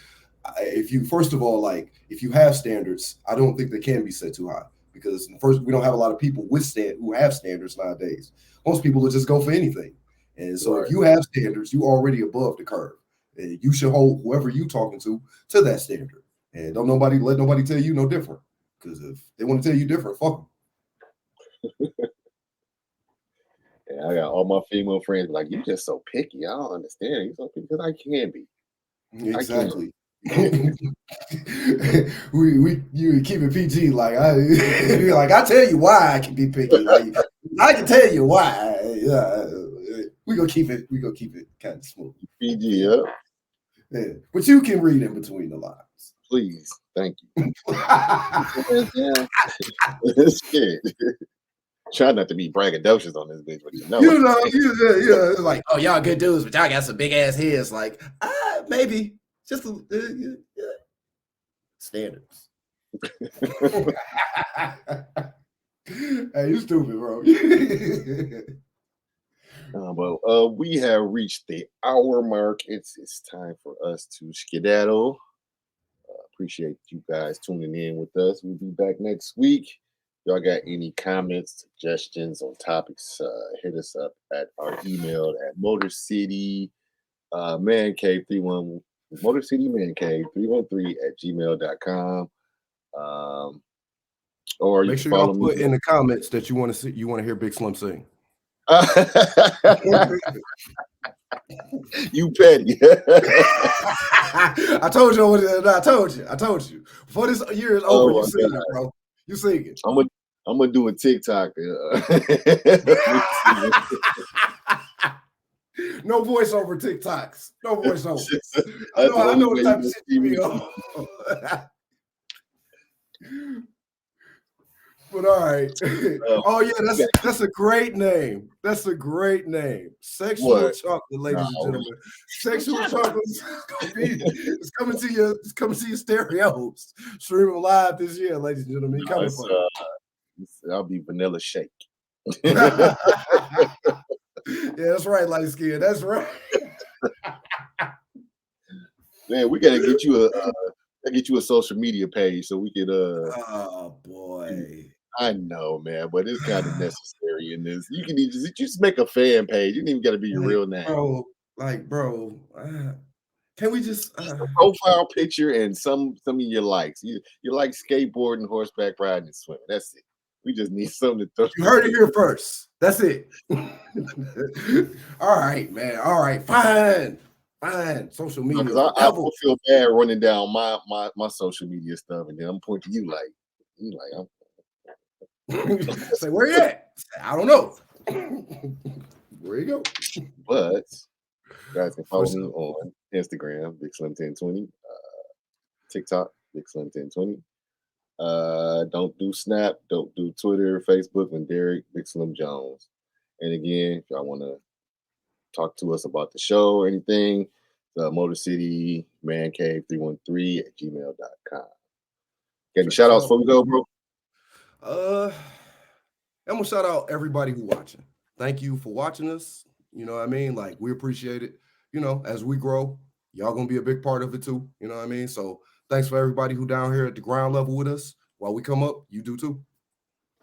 if you first of all, like if you have standards, I don't think they can be set too high because first we don't have a lot of people with who have standards nowadays. Most people will just go for anything, and so if Right. you have standards, you already above the curve. And you should hold whoever you talking to that standard, and don't nobody let nobody tell you no different. Because if they want to tell you different, fuck them. And I got all my female friends like, you just so picky. I don't understand. You so picky because I can be. I can. Exactly. we you keep it PG. Like I like I tell you why I can be picky. Like I can tell you why. Yeah, we gonna keep it kind of smooth. PG up. Yeah. But you can read in between the lines. Please. Thank you. Yeah. Shit. Try not to be braggadocious on this bitch, but you know You it. know, it's like, oh, y'all good dudes, but y'all got some big ass heads. Like, maybe just standards. Hey, you stupid, bro. But we have reached the hour mark. It's time for us to skedaddle. Appreciate you guys tuning in with us. We'll be back next week. Y'all got any comments, suggestions on topics? Hit us up at our email at Motor City Man Cave 31 Motor City Man Cave 313 at gmail.com. Or you Make can sure y'all follow me. put in the comments that you want to see, you want to hear Big Slim sing. You petty. I told you. I told you. Before this year is over, Oh you my sing god. it, bro. You sing it. I'm gonna do a TikTok. No voiceover TikToks. No voiceover. That's the I only know way what you type of gonna shit see you me. be on. But all right. Oh yeah, that's a great name. That's a great name. Sexual What? chocolate, ladies and No. gentlemen. Sexual chocolate is coming to your stereos. Streaming live this year, ladies and gentlemen. Coming for you. I'll be vanilla shake. Yeah, that's right, light skin. That's right. Man, we gotta get you a social media page so we could Oh boy. I know, man, but it's kind of necessary in this. You can just make a fan page. You don't even got to be your Like, real name. bro, can we just Just a profile picture and some of your likes. You like skateboarding, horseback riding, and swimming. That's it. We just need something to throw. you heard it here first. That's it. All right, man. All right, fine. Fine. Social media Because is the I devil. feel bad running down my social media stuff, and then I'm pointing to you like Say, where you at? I don't know. Where you go? But you guys can For follow me sure. on Instagram, Big Slim 1020, TikTok, Big Slim 1020. Don't do Snap, don't do Twitter, Facebook, and Derek Big Slim Jones. And again, if y'all want to talk to us about the show or anything, the Motor City Man Cave 313 at gmail.com. Got any Check us shout outs out. before we go, bro? I'm gonna shout out everybody who watching. Thank you for watching us. You know what I mean? Like we appreciate it. You know, as we grow, y'all gonna be a big part of it too. You know what I mean? So thanks for everybody who down here at the ground level with us. While we come up, you do too.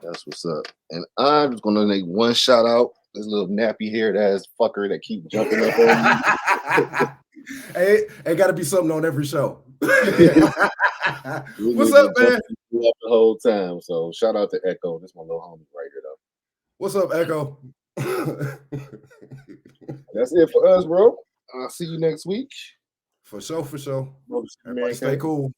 That's what's up. And I'm just gonna make one shout out. This little nappy haired ass fucker that keep jumping up on me. Hey, ain't gotta be something on every show. This What's up, nigga man? jumping me up the whole time. So shout out to Echo. This my little homie right here though. What's up, Echo? That's it for us, bro. I'll see you next week. For sure, for sure. Motor City Everybody Man stay Cave. cool.